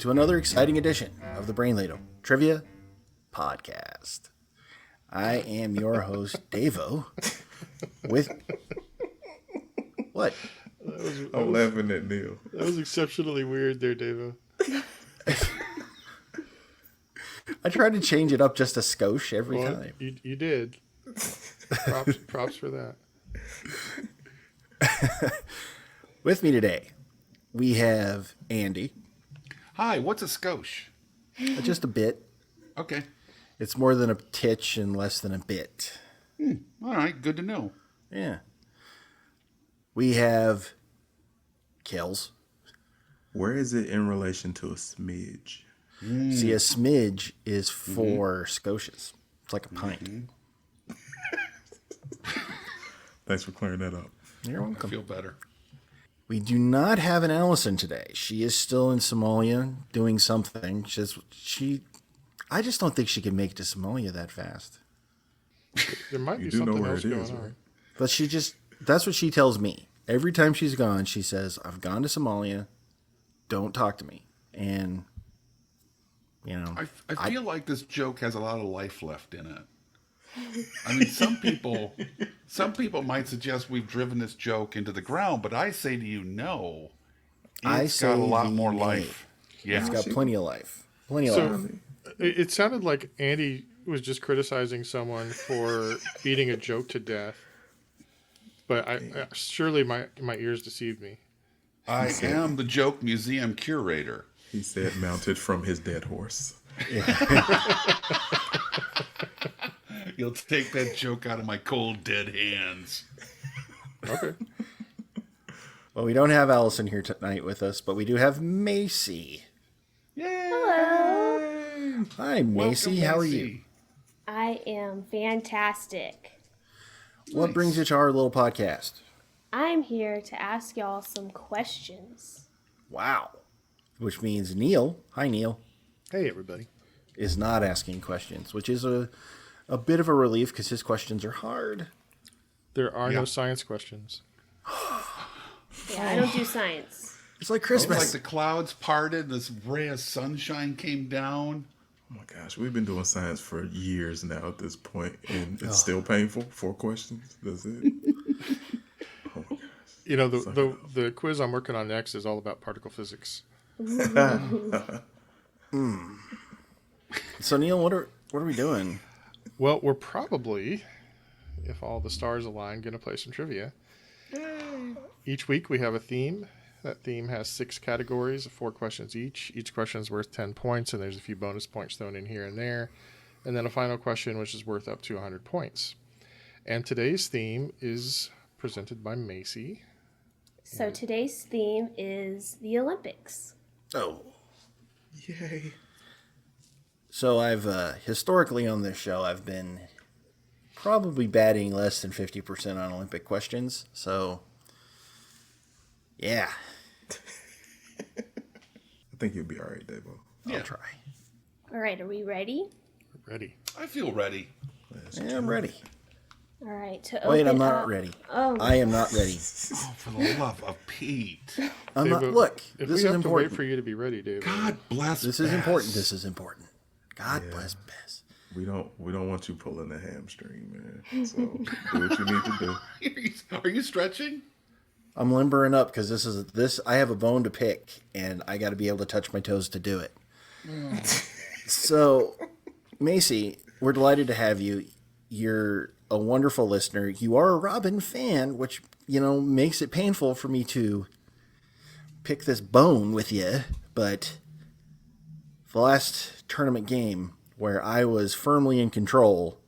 to another exciting edition of the Brain Ladle Trivia Podcast. I am your host, Davo, with... What? I'm laughing at Neil. That was exceptionally weird there, Davo. I tried to change it up just a skosh every time. You did. Props for that. With me today, we have Andy. Hi, what's a skosh? Just a bit. Okay. It's more than a titch and less than a bit. All right, good to know. Yeah. We have Kels. Where is it in relation to a smidge? See, a smidge is 4 skoshes. It's like a pint. Thanks for clearing that up. You're I welcome. feel better. We do not have an Allison today. She is still in Somalia doing something. I just don't think she can make it to Somalia that fast. There might You be do know something where else it going is, on. right? But that's what she tells me. Every time she's gone, she says, I've gone to Somalia. Don't talk to me. And, you know. I feel like this joke has a lot of life left in it. I mean, some people might suggest we've driven this joke into the ground, but I say to you, no. It's got a lot more life. Yeah. It's got plenty of life. Plenty of life. It sounded like Andy was just criticizing someone for beating a joke to death. But surely my ears deceived me. I am the joke museum curator. He said mounted from his dead horse. You'll take that joke out of my cold, dead hands. Okay. Well, we don't have Allison here tonight with us, but we do have Macy. Yay! Hello. Hi, Macy. Welcome, How are Macy. you? I am fantastic. What brings you to our little podcast? I'm here to ask y'all some questions. Wow. Which means Neil, hi Neil, Hey, everybody. is not asking questions, which is a bit of a relief because his questions are hard. There are no science questions. Yeah, I don't do science. It's like It's Christmas. like the clouds parted, this ray of sunshine came down. Oh my gosh, we've been doing science for years now at this point, and it's still painful. 4 questions. That's it. Oh my gosh. You know, the quiz I'm working on next is all about particle physics. So Neil, what are we doing? Well, we're probably, if all the stars align, going to play some trivia. Each week we have a theme. That theme has 6 categories of 4 questions each. Each question is worth 10 points, and there's a few bonus points thrown in here and there. And then a final question, which is worth up to 100 points. And today's theme is presented by Macy. So today's theme is the Olympics. Oh. Yay. So I've, historically on this show, I've been probably batting less than 50% on Olympic questions. So, yeah. I think you'll be all right, Davo. I'll try. All right, are we ready? Ready. I feel ready. Yeah, I'm ready. All right, to Wait, open I'm not up- ready. Oh, I am not ready. Oh, for the love of Pete. I'm not. Dave, Look, if this we is have to wait important. for you to be ready, Dave. God bless This is Bess. important. This is important. God bless Bess. We don't want you pulling the hamstring, man. So do what you need to do. Are you stretching? I'm limbering up because I have a bone to pick, and I got to be able to touch my toes to do it. So, Macy, we're delighted to have you. You're a wonderful listener. You are a Robin fan, which, makes it painful for me to pick this bone with you. But the last tournament game where I was firmly in control,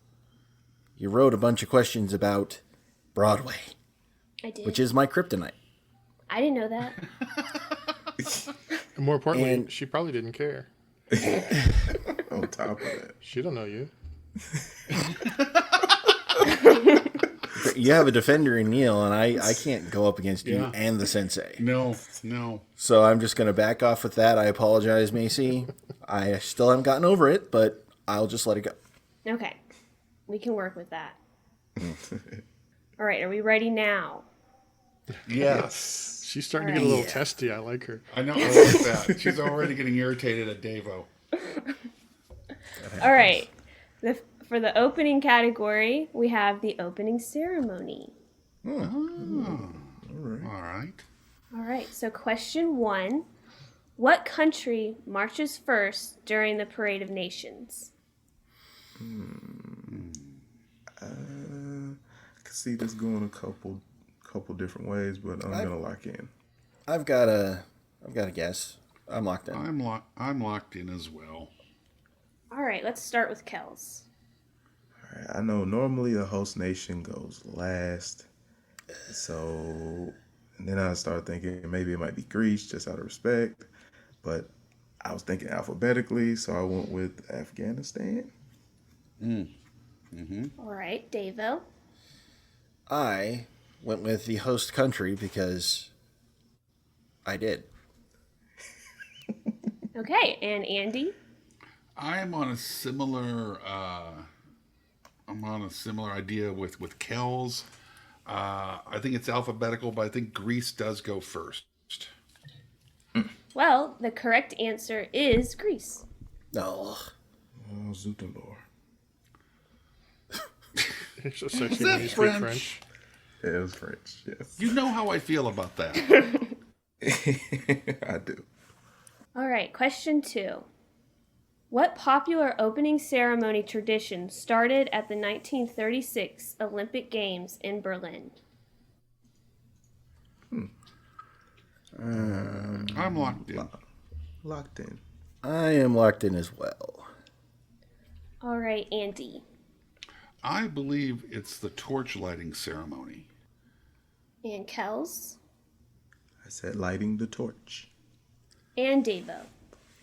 you wrote a bunch of questions about Broadway, I did. which is my kryptonite. I didn't know that. And more importantly, And- she probably didn't care. On top of that. She don't know you. You have a defender in Neil, and I can't go up against you Yeah. and the sensei. No. So I'm just going to back off with that. I apologize, Macy. I still haven't gotten over it, but I'll just let it go. Okay, we can work with that. All right, are we ready now? Yes. She's starting to All get a little right. testy. I like her. I know. I like that. She's already getting irritated at Davo. All right. For the opening category, we have the opening ceremony. All right. All right. So, question 1. What country marches first during the Parade of Nations? I can see this going a couple different ways, but I'm gonna lock in. I've got a guess. I'm locked in. I'm locked in as well. All right. Let's start with Kels. All right, I know normally the host nation goes last, so and then I start thinking maybe it might be Greece just out of respect, but I was thinking alphabetically, so I went with Afghanistan. All right. Davo. I went with the host country because I did. Okay. And Andy? I'm on a similar. I'm on a similar idea with Kels. I think it's alphabetical, but I think Greece does go first. Well, the correct answer is Greece. No. Oh, Zootendor. It's just sexy that when you speak French? French. Yeah, it was French. Yes, You know how I feel about that. I do. All right. Question 2. What popular opening ceremony tradition started at the 1936 Olympic Games in Berlin? I'm locked in. Locked in. I am locked in as well. All right, Andy. I believe it's the torch lighting ceremony. And Kels. I said lighting the torch. And Davo.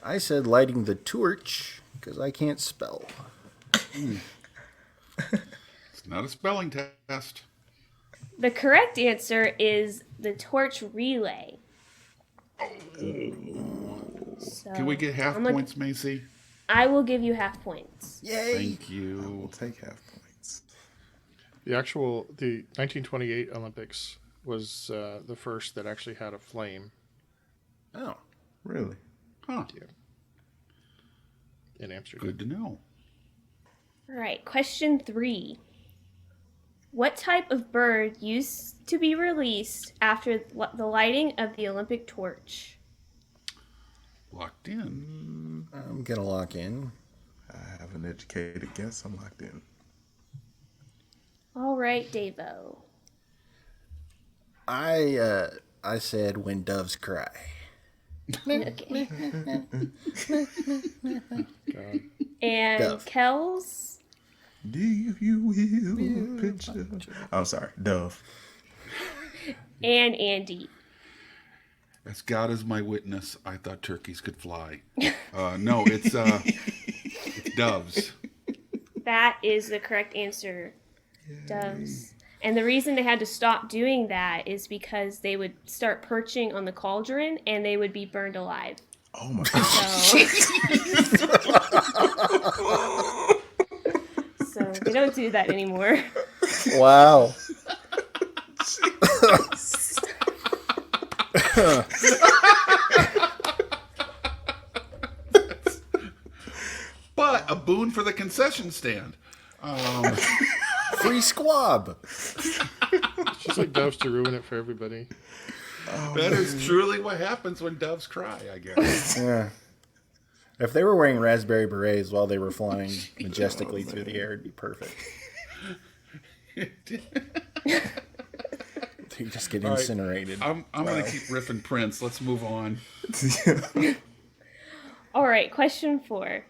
I said lighting the torch because I can't spell. It's not a spelling test. The correct answer is the torch relay. So Can we get half I'm gonna- points, Macy? I will give you half points. Yay! Thank you. We'll take half points. The 1928 Olympics was the first that actually had a flame Oh. Really? Huh. in Amsterdam. Good to know. All right, question 3. What type of bird used to be released after the lighting of the Olympic torch? Locked in. I'm going to lock in. I have an educated guess. I'm locked in. All right, Davo. I said when doves cry. Okay. God. And Dove. Kels. Do you will a picture? I'm sorry, Dove. And Andy. As God is my witness, I thought turkeys could fly. No, it's doves. That is the correct answer. Doves. And the reason they had to stop doing that is because they would start perching on the cauldron and they would be burned alive. Oh my God. So they don't do that anymore. Wow. But a boon for the concession stand. Free squab. It's just like doves to ruin it for everybody. That is truly what happens when doves cry, I guess. Yeah. If they were wearing raspberry berets while they were flying majestically through the air, it'd be perfect. They just get right. incinerated. I'm going to keep riffing Prince. Let's move on. All right, question 4.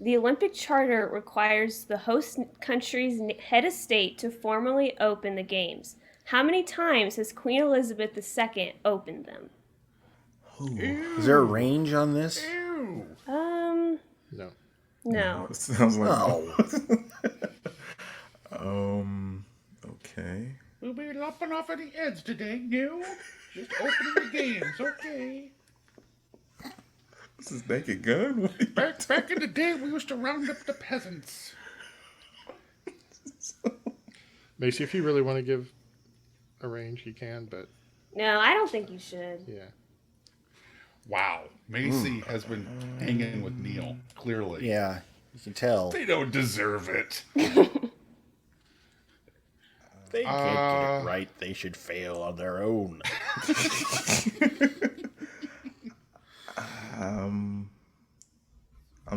The Olympic Charter requires the host country's head of state to formally open the games. How many times has Queen Elizabeth II opened them? Is there a range on this? No. No. Sounds like Oh. Okay. We'll be lopping off any heads today, no? Just opening the games, okay? This is Naked Gun. Back in the day, we used to round up the peasants. Macy, if you really want to give a range, you can, but No, I don't think you should. Yeah. Wow. Macy has been hanging with Neil, clearly. Yeah, you can tell. They don't deserve it. They can't get it right. They should fail on their own. I'm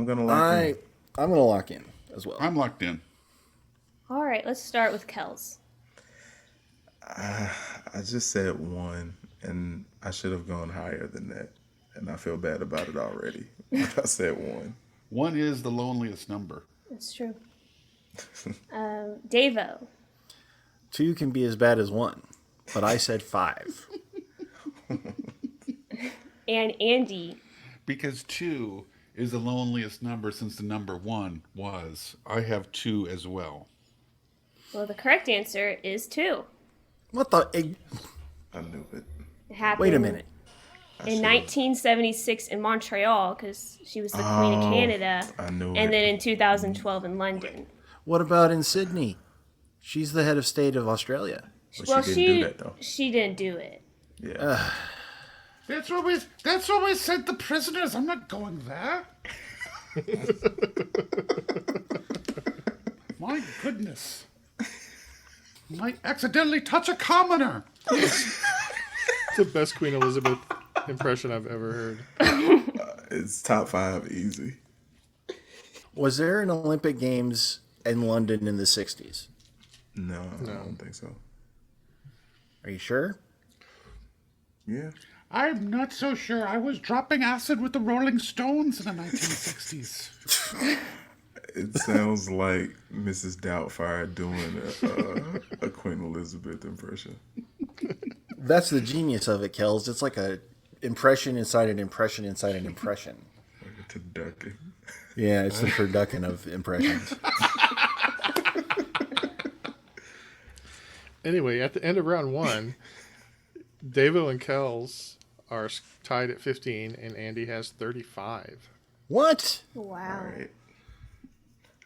gonna lock in. I'm gonna lock in as well. I'm locked in. All right, let's start with Kels. I just said 1, and I should have gone higher than that, and I feel bad about it already. But I said 1. 1 is the loneliest number. That's true. Davo. 2 can be as bad as 1, but I said 5. And Andy. Because 2 is the loneliest number since the number 1 was. I have 2 as well. Well, the correct answer is 2. What the? I knew it. It happened Wait a minute. in 1976 in Montreal because she was the Queen of Canada. I knew And it. then in 2012 in London. What about in Sydney? She's the head of state of Australia. But Well, she didn't do that, though. she didn't do it. Yeah. That's where we sent the prisoners. I'm not going there. My goodness. Might accidentally touch a commoner. It's the best Queen Elizabeth impression I've ever heard. It's top 5 easy. Was there an Olympic Games in London in the 60s? No, I don't think so. Are you sure? Yeah. I'm not so sure. I was dropping acid with the Rolling Stones in the 1960s. It sounds like Mrs. Doubtfire doing a Queen Elizabeth impression. That's the genius of it, Kels. It's like a impression inside an impression inside an impression. Like a turducken. Yeah, it's the turducken of impressions. Anyway, at the end of round 1, Davo and Kels are tied at 15, and Andy has 35. What? Wow. All right.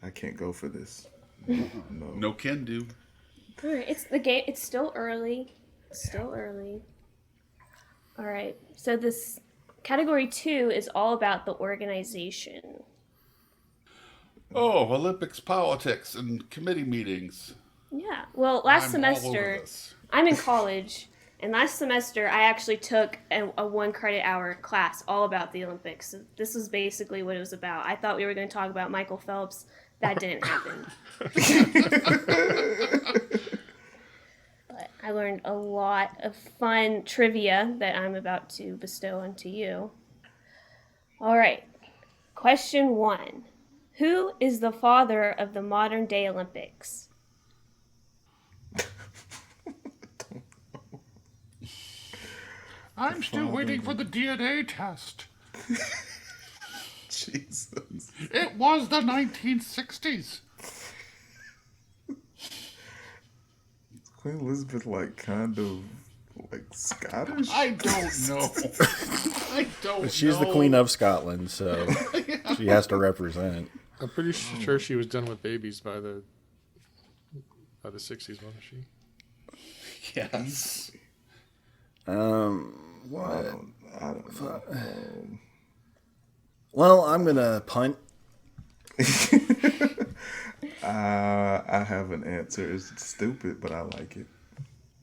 I can't go for this. No. No can do. All right, it's the game. It's still early. Still early. All right. So this category 2 is all about the organization. Oh, Olympics politics and committee meetings. Yeah. Well, last I'm all over semester this. I'm in college, and last semester I actually took a 1 credit hour class all about the Olympics. So this was basically what it was about. I thought we were going to talk about Michael Phelps. That didn't happen. But I learned a lot of fun trivia that I'm about to bestow onto you. All right. Question 1. Who is the father of the modern day Olympics? I'm still waiting for the DNA test. Jesus. It was the 1960s. Queen Elizabeth, like, kind of, like, Scottish? I don't know. I don't know. She's the Queen of Scotland, so she has to represent. I'm pretty sure she was done with babies by the 60s, wasn't she? Yes. What? I don't know. Well, I'm gonna punt. I have an answer. It's stupid, but I like it.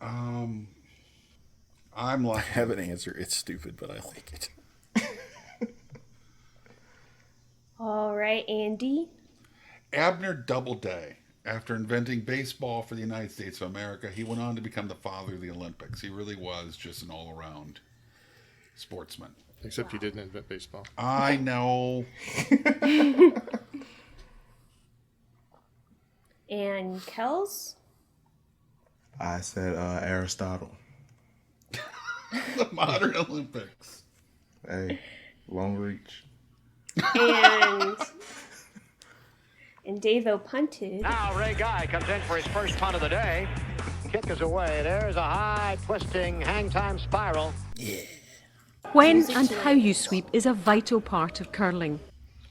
I'm I like have an answer. It's stupid, but I like it. All right, Andy. Abner Doubleday. After inventing baseball for the United States of America, he went on to become the father of the Olympics. He really was just an all-around sportsman. Except he didn't invent baseball. I know. And Kels? I said Aristotle. The modern Olympics. Hey, long reach. And Davo punted. Now Ray Guy comes in for his first punt of the day. Kick is away. There's a high twisting hang time spiral. When and how you sweep is a vital part of curling.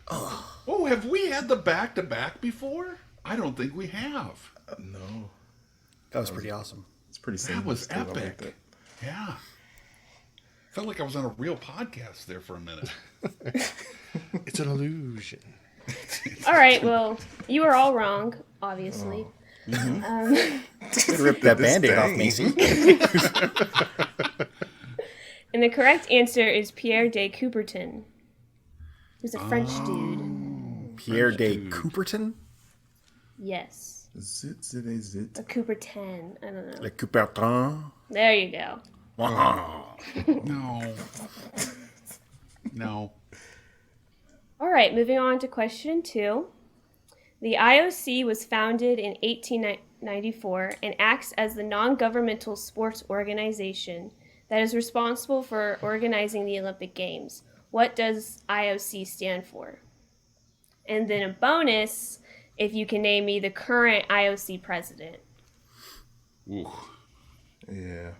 Oh, have we had the back-to-back before? I don't think we have. No. That was pretty awesome. It's pretty That simple. was I like epic. that. Yeah. Felt like I was on a real podcast there for a minute. It's an illusion. All right, well, you are all wrong, obviously. Rip that Band-Aid off, Macy. And the correct answer is Pierre de Coubertin. He's a French dude. Pierre de Coubertin? Yes. Zit, zit, a zit. A Coubertin. I don't know. Le Coubertin. There you go. No. No. All right, moving on to question 2. The IOC was founded in 1894 and acts as the non-governmental sports organization that is responsible for organizing the Olympic Games. What does IOC stand for? And then a bonus, if you can name me the current IOC president. Ooh. Yeah.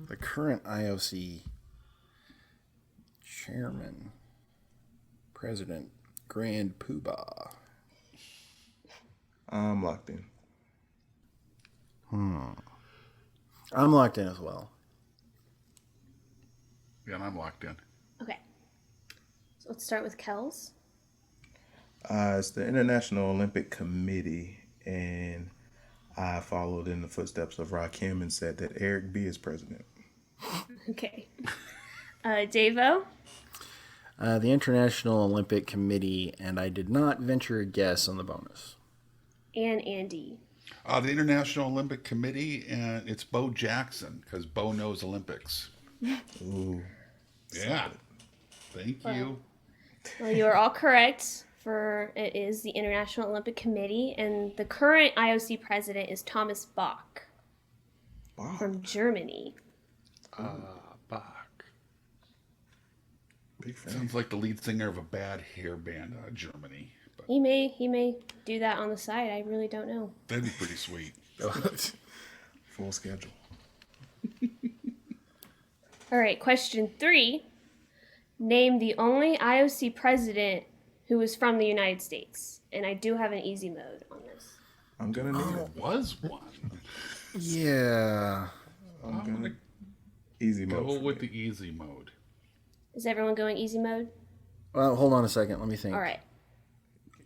The current IOC chairman, president, Grand Poobah. I'm locked in. I'm locked in as well. Yeah, and I'm locked in. Okay. So let's start with Kels. It's the International Olympic Committee, and I followed in the footsteps of Rakim and said that Eric B. is president. Okay. Davo. The International Olympic Committee, and I did not venture a guess on the bonus. And Andy. The International Olympic Committee, and it's Bo Jackson, because Bo knows Olympics. Ooh. Yeah. Thank you. Well, you are all correct. For it is the International Olympic Committee, and the current IOC president is Thomas Bach from Germany. Bach. Big fan. Sounds like the lead singer of a bad hair band out of Germany. But He may do that on the side. I really don't know. that'd be pretty sweet. Full schedule. All right, question 3. Name the only IOC president who was from the United States. And I do have an easy mode on this. I'm gonna need There it. was one. Yeah. I'm I'm gonna gonna easy mode. go for with me. the easy mode. Is everyone going easy mode? Well, hold on a second. Let me think. All right.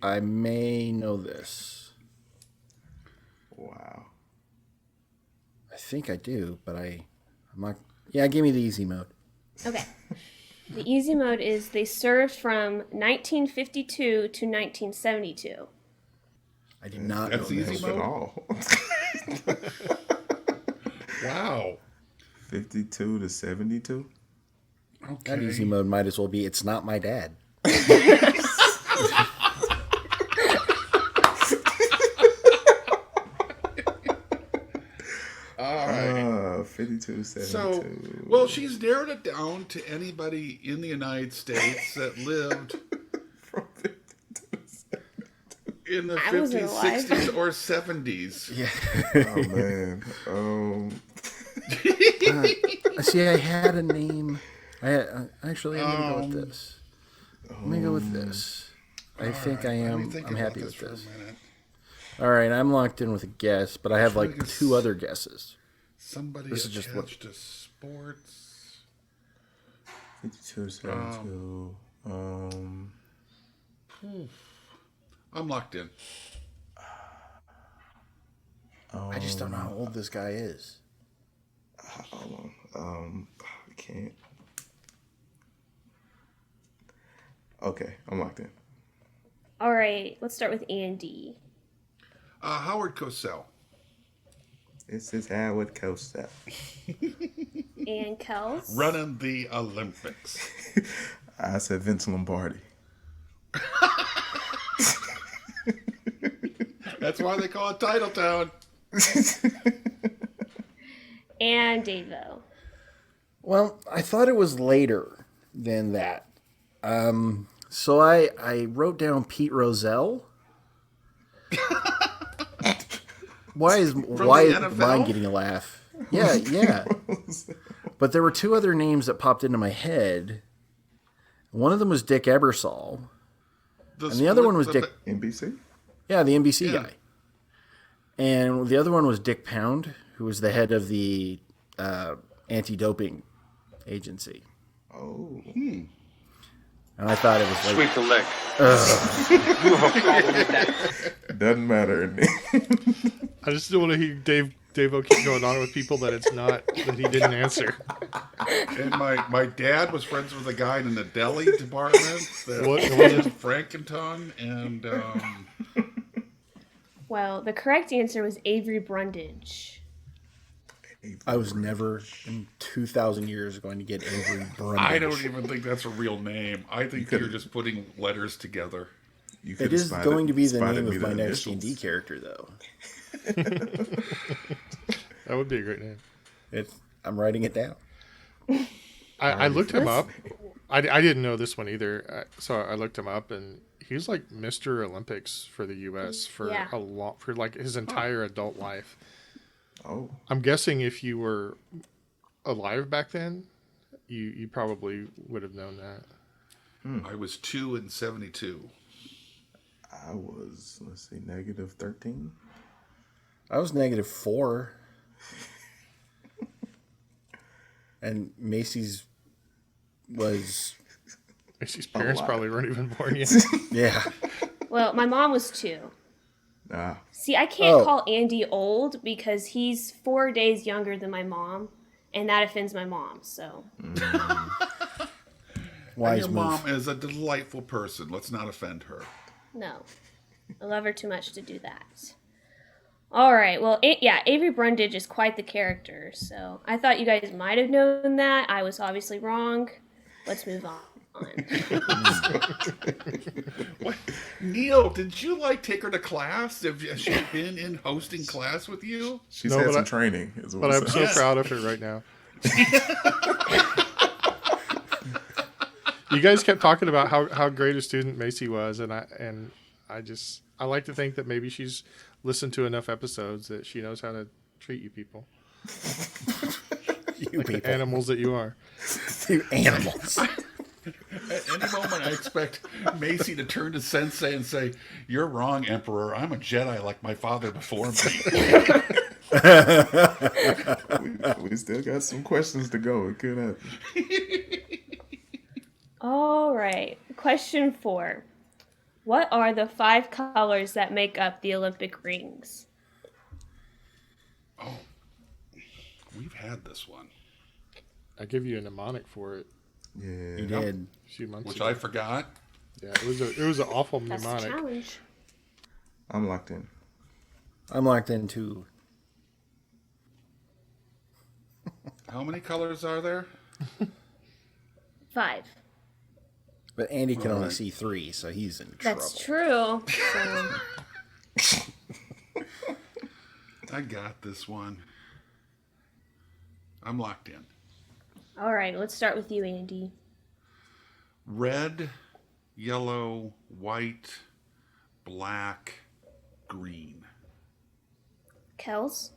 I may know this. Wow. I think I do, but I'm not. Yeah, give me the easy mode. Okay. The easy mode is they served from 1952 to 1972. I did not That's know easy this. At mode? all. Wow. 52 to 72. That Okay. easy mode might as well be It's Not My Dad. All right. 52 to 72. So, well, she's narrowed it down to anybody in the United States that lived From 52 to 72. in the I wasn't 50s, alive. 60s, or 70s. Oh, man. See, I had a name. Actually, I'm going to go with this. I'm going to go with this. I think I Let me am. think I'm about happy with for a this. minute. All right, I'm locked in with a guess, but I have like Trying to 2 other guesses. Somebody This is just what- attached to sports. 52 to 72. I'm locked in. I just don't know how old this guy is. Hold on. I can't. Okay, I'm locked in. All right, let's start with Andy. Howard Cosell. This is Howard Cosell. And Kels. Running the Olympics. I said Vince Lombardi. That's why they call it Titletown. And Davo. Well, I thought it was later than that. So I wrote down Pete Rozelle. Why is the mine NFL? getting a laugh? Yeah, yeah. But there were 2 other names that popped into my head. One of them was Dick Ebersol. And the other one was Dick. NBC? Yeah, the NBC Yeah. guy. And the other one was Dick Pound, who was the head of the anti-doping agency. Oh. And I thought it was like... Sweep the leg. You have a problem with that. Doesn't matter. I just don't want to hear Davo keep going on with people that it's not, that he didn't answer. And my dad was friends with a guy in the deli department that What? was Frankenton, and Well, the correct answer was Avery Brundage. I was never in 2,000 years going to get Avery Brundage. I don't even think that's a real name. I think you're just putting letters together. It is going to be the name of my next D&D character, though. That would be a great name. I'm writing it down. I looked him up. I didn't know this one either, so I looked him up, and he's like Mr. Olympics for the U.S. for for like his entire adult life. Oh, I'm guessing if you were alive back then, you probably would have known that. I was 2 and 72. I was, let's see, negative 13. I was -4. And Macy's parents probably weren't even born yet. Yeah. Well, my mom was 2. Ah, See, I can't call Andy old because he's 4 days younger than my mom, and that offends my mom, so. Wise Your move. mom is a delightful person. Let's not offend her. No. I love her too much to do that. All right. Well, Avery Brundage is quite the character, so I thought you guys might have known that. I was obviously wrong. Let's move on. What? Neil, did you take her to class? Have she been in hosting class with you? she's had some training. But I'm so proud of her right now. You guys kept talking about how great a student Macy was, and I like to think that maybe she's listened to enough episodes that she knows how to treat you people. You like people. the animals that you are. You animals. At any moment, I expect Macy to turn to Sensei and say, "You're wrong, Emperor. I'm a Jedi like my father before me." we still got some questions to go. It could happen. All right. Question 4. What are the 5 colors that make up the Olympic rings? Oh, we've had this one. I give you a mnemonic for it Yeah. You did. a few months Which ago. I forgot. Yeah, it was an awful That's the mnemonic. challenge. I'm locked in. I'm locked in too. How many colors are there? 5. But Andy can only Alright. see 3, so he's in trouble. That's true. So, I got this one. I'm locked in. all right. Let's start with you, Andy. Red, yellow, white, black, green. Kels?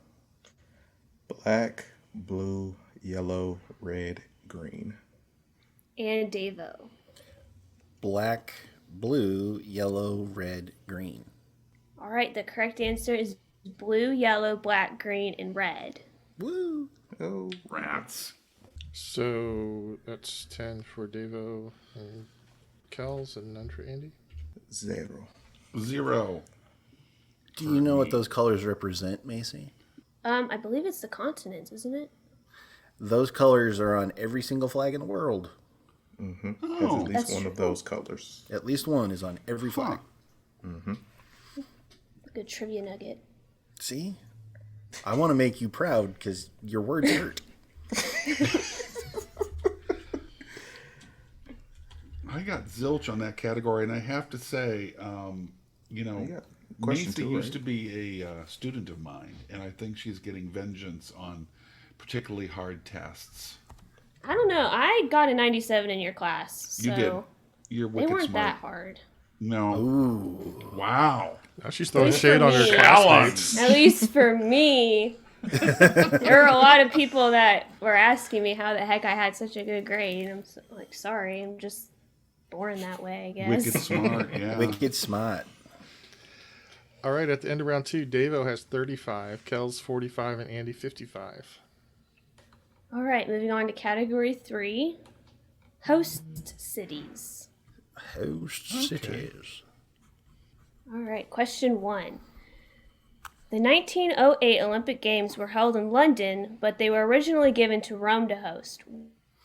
Black, blue, yellow, red, green. And Davo. Black, blue, yellow, red, green. All right. The correct answer is blue, yellow, black, green, and red. Woo! Oh, Rats. So that's 10 for Davo and Kels and none for Andy. 0. 0. Do you know what those colors represent, Macy? I believe it's the continents, isn't it? Those colors are on every single flag in the world. Has Oh, at least that's one of true. those colors. At least one is on every flag. Good trivia nugget. See? I want to make you proud because your words hurt. I got zilch on that category, and I have to say, Yeah. Question Macy 2, used right? to be a student of mine, and I think she's getting vengeance on particularly hard tests. I don't know. I got a 97 in your class. So You did. You're They wicked weren't smart. that hard. No. Ooh. Wow. Now she's throwing At least shade for on her me. classmates. At least for me. There were a lot of people that were asking me how the heck I had such a good grade. I'm like, sorry, I'm just born that way, I guess. Wicked smart, yeah. Wicked smart. All right, at the end of round 2, Davo has 35, Kels 45, and Andy 55. All right, moving on to category 3, host cities. Host cities. All right, question 1. The 1908 Olympic Games were held in London, but they were originally given to Rome to host.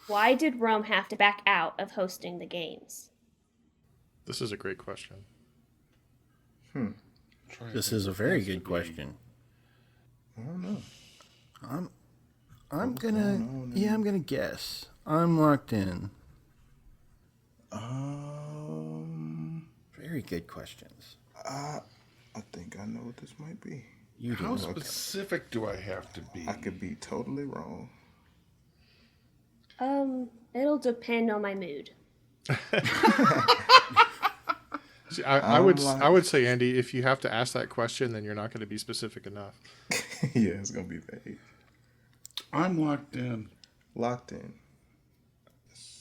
Why did Rome have to back out of hosting the Games? This is a great question. This is a very good question. I don't know. I'm gonna guess. I'm locked in. Very good questions. I think I know what this might be. You How do. specific do I have to be? I could be totally wrong. It'll depend on my mood. See, I would say, Andy, if you have to ask that question, then you're not going to be specific enough. Yeah, it's gonna be vague. I'm locked in. Locked in.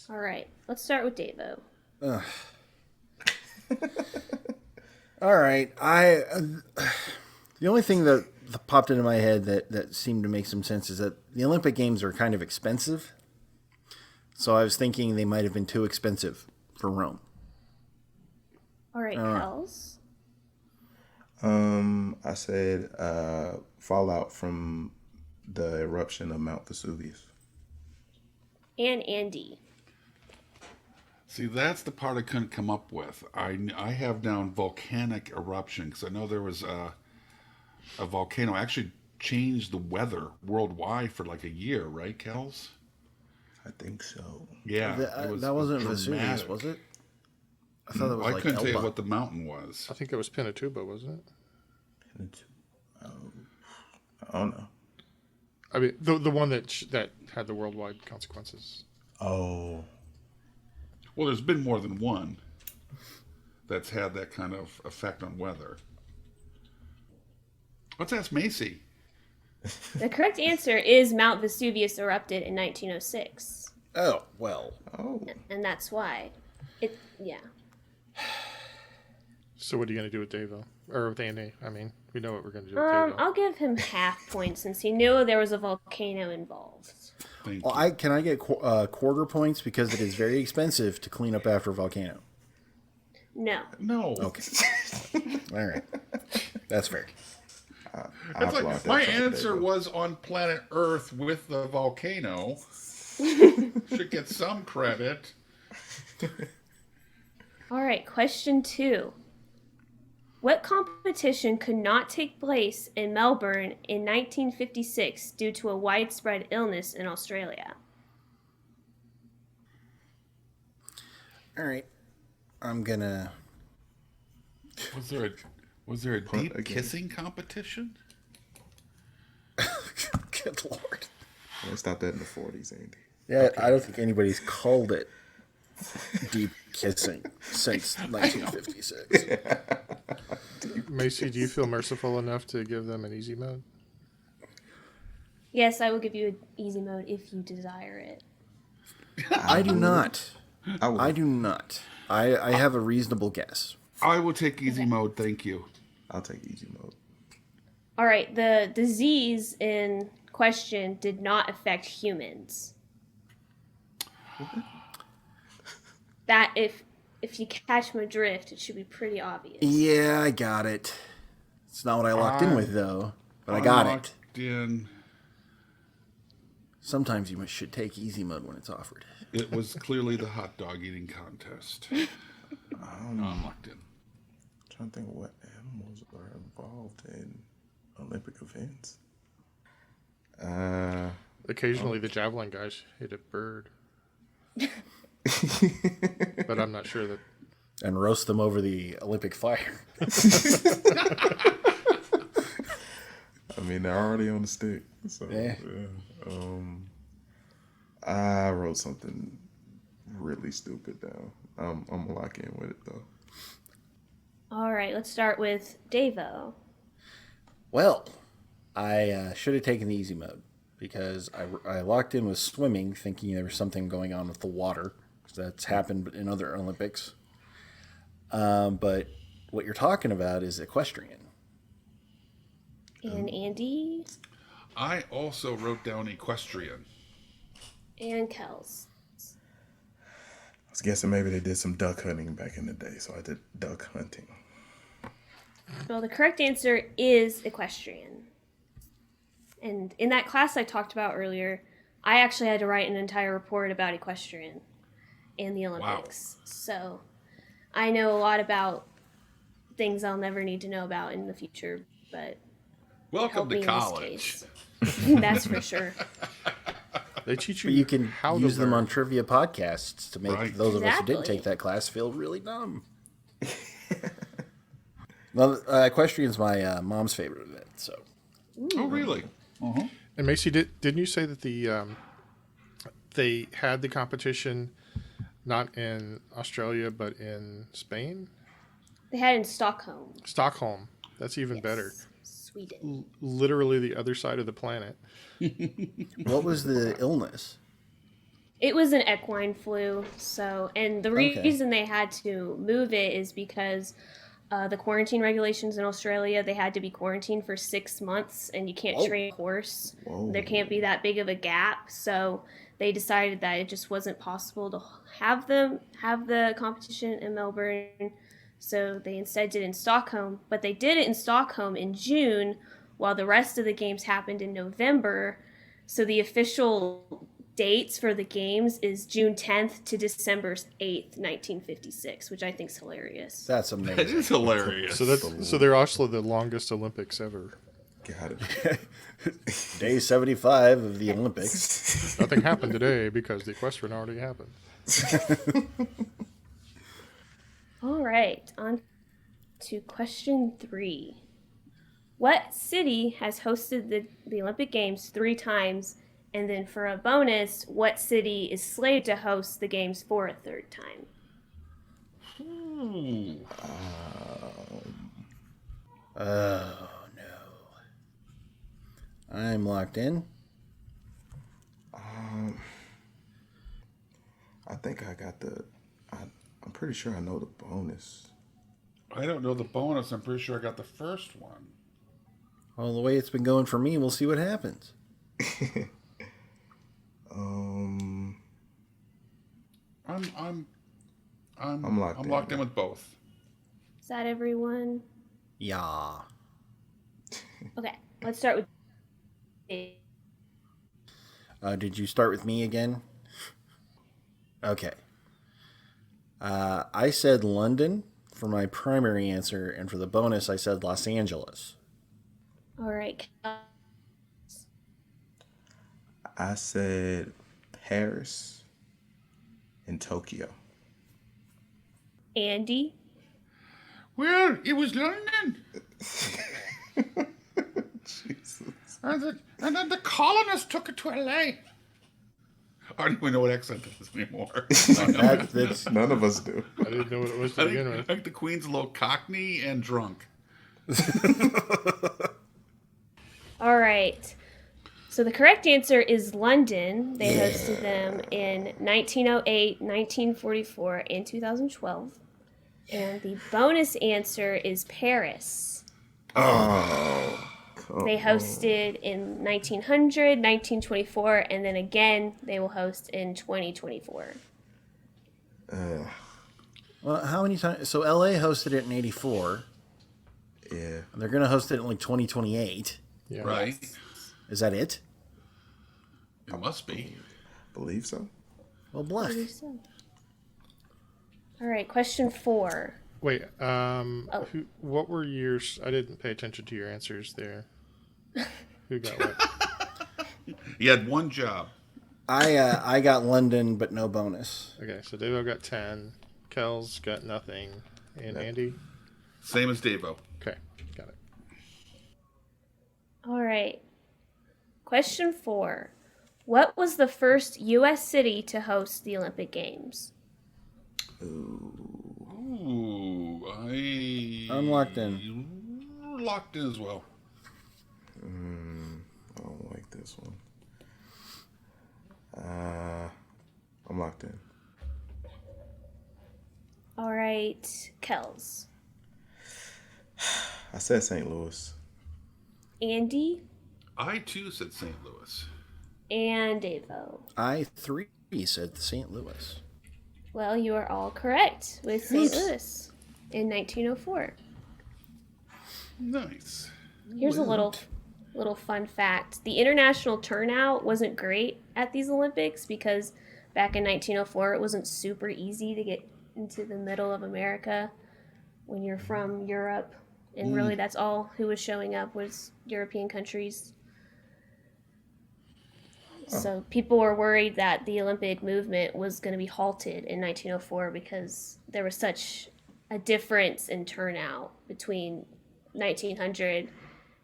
All right, let's start with Davo. All right. The only thing that popped into my head that seemed to make some sense is that the Olympic Games are kind of expensive. So I was thinking they might have been too expensive for Rome. All right, Kels. I said fallout from the eruption of Mount Vesuvius. And Andy. See, that's the part I couldn't come up with. I have down volcanic eruption because I know there was a volcano actually changed the weather worldwide for like a year, right, Kels? I think so. Yeah, That wasn't Vesuvius, dramatic. was it? I thought that was I like couldn't tell you Elba. what the mountain was. I think it was Pinatubo, wasn't it? I don't know. I mean, the one that had the worldwide consequences. Oh. Well, there's been more than one that's had that kind of effect on weather. Let's ask Macy. The correct answer is Mount Vesuvius erupted in 1906. Oh, well. Oh. And that's why. Yeah. So what are you going to do with Davo? Or with Andy? I mean, we know what we're going to do with Davo. I'll give him half points since he knew there was a volcano involved. Thank Well, you. can I get quarter points because it is very expensive to clean up after a volcano? No. No. Okay. All right. That's fair. It's like my answer was on planet Earth with the volcano. Should get some credit. All right, question 2. What competition could not take place in Melbourne in 1956 due to a widespread illness in Australia? All right. I'm going to... Was there a deep again. kissing competition? Good Lord. They stopped that in the 40s, Andy. Yeah, I don't think anybody's called it deep kissing since 1956. Macy, do you feel merciful enough to give them an easy mode? Yes, I will give you an easy mode if you desire it. I do not. would. I do not. I have a reasonable guess. I will take easy mode, thank you. I'll take easy mode. All right, the disease in question did not affect humans. That if you catch my drift, it should be pretty obvious. Yeah, I got it. It's not what I locked in with, though. But I got it. Locked in. Sometimes you should take easy mode when it's offered. It was clearly the hot dog eating contest. I'm locked in. Trying to think of what animals are involved in Olympic events. Occasionally, the javelin guys hit a bird. But I'm not sure that... And roast them over the Olympic fire. I mean, they're already on the stick. So, Yeah. I wrote something really stupid down. I'm going to lock in with it, though. All right, let's start with Davo. Well, I should have taken the easy mode because I locked in with swimming thinking there was something going on with the water. That's happened in other Olympics. But what you're talking about is equestrian. And Andy I also wrote down equestrian. and Kels. I was guessing maybe they did some duck hunting back in the day, so I did duck hunting. Well, the correct answer is equestrian. And in that class I talked about earlier, I actually had to write an entire report about equestrian and the Olympics. So I know a lot about things I'll never need to know about in the future, but Welcome help me to in this college. case. That's for sure. They teach you, But you can how use to them learn. on trivia podcasts to make Right. those of us who didn't Exactly. take that class feel really dumb. Well, equestrian's my mom's favorite event, so. Oh, really? Uh-huh. And Macy, didn't you say that they had the competition not in Australia but in Spain? They had it in Stockholm. Stockholm. That's even Yes. better. Sweden. Literally the other side of the planet. What was the illness? It was an equine flu, so, and the Okay. reason they had to move it is because the quarantine regulations in Australia, they had to be quarantined for 6 months, and you can't train a horse. Whoa. There can't be that big of a gap, so they decided that it just wasn't possible to have the competition in Melbourne, so they instead did it in Stockholm. But they did it in Stockholm in June, while the rest of the games happened in November. So the official dates for the games is June 10th to December 8th, 1956, which I think is hilarious. That's It amazing. is hilarious. So they're also the longest Olympics ever. Got it. Day 75 of the Olympics. Nothing happened today because the equestrian already happened. All right, on to question 3. What city has hosted the Olympic Games 3 times? And then for a bonus, what city is slated to host the games for a 3rd time? Oh, no. I'm locked in. I think I got I'm pretty sure I know the bonus. I don't know the bonus. I'm pretty sure I got the first one. Well, the way it's been going for me, we'll see what happens. I'm locked in with both. Is that everyone? Yeah. Okay, let's start with Did you start with me again? Okay. I said London for my primary answer, and for the bonus, I said Los Angeles. All right. I said Paris and Tokyo. Andy? Well, it was London. Jesus. And then the colonists took it to LA. I don't even know what accent that is anymore. That's None of us do. I didn't know what it was to I begin think, I with. think the Queen's a little cockney and drunk. All right. So the correct answer is London. They hosted them in 1908, 1944, and 2012. And the bonus answer is Paris. They hosted in 1900, 1924, and then again they will host in 2024. well, how many times? So LA hosted it in '84. Yeah. And they're going to host it in like 2028. Yeah. Right? Is that it? It must be. Believe so. Well, bluff. All right, question 4. Wait, what were yours? I didn't pay attention to your answers there. Who got what? He had one job. I got London, but no bonus. Okay, so Davo got 10. Kels got nothing. And Andy? Same as Davo. Okay, got it. All right. Question 4. What was the first U.S. city to host the Olympic Games? Ooh, I'm locked in. Locked in as well. I don't like this one. I'm locked in. All right, Kels. I said St. Louis. Andy, I too said St. Louis. and Davo. I 3 said St. Louis. Well, you are all correct with St. Yes. Louis in 1904. Nice. Here's a little fun fact. The international turnout wasn't great at these Olympics because back in 1904 it wasn't super easy to get into the middle of America when you're from Europe, and really that's all who was showing up was European countries. So people were worried that the Olympic movement was going to be halted in 1904 because there was such a difference in turnout between 1900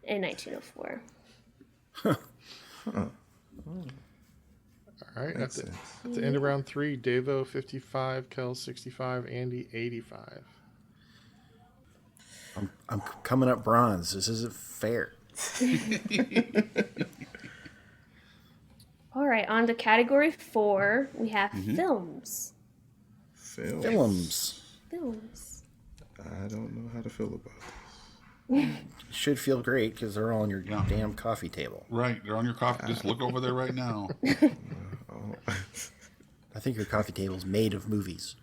and 1904. All right. At Makes the, sense. at the end of round 3, Davo 55, Kels 65, Andy 85. I'm coming up bronze. This isn't fair. All right, on to category 4, we have films. Films. Films. I don't know how to feel about this. Should feel great because they're all on your damn coffee table. Right. They're on your coffee. Just look over there right now. I think your coffee table's made of movies.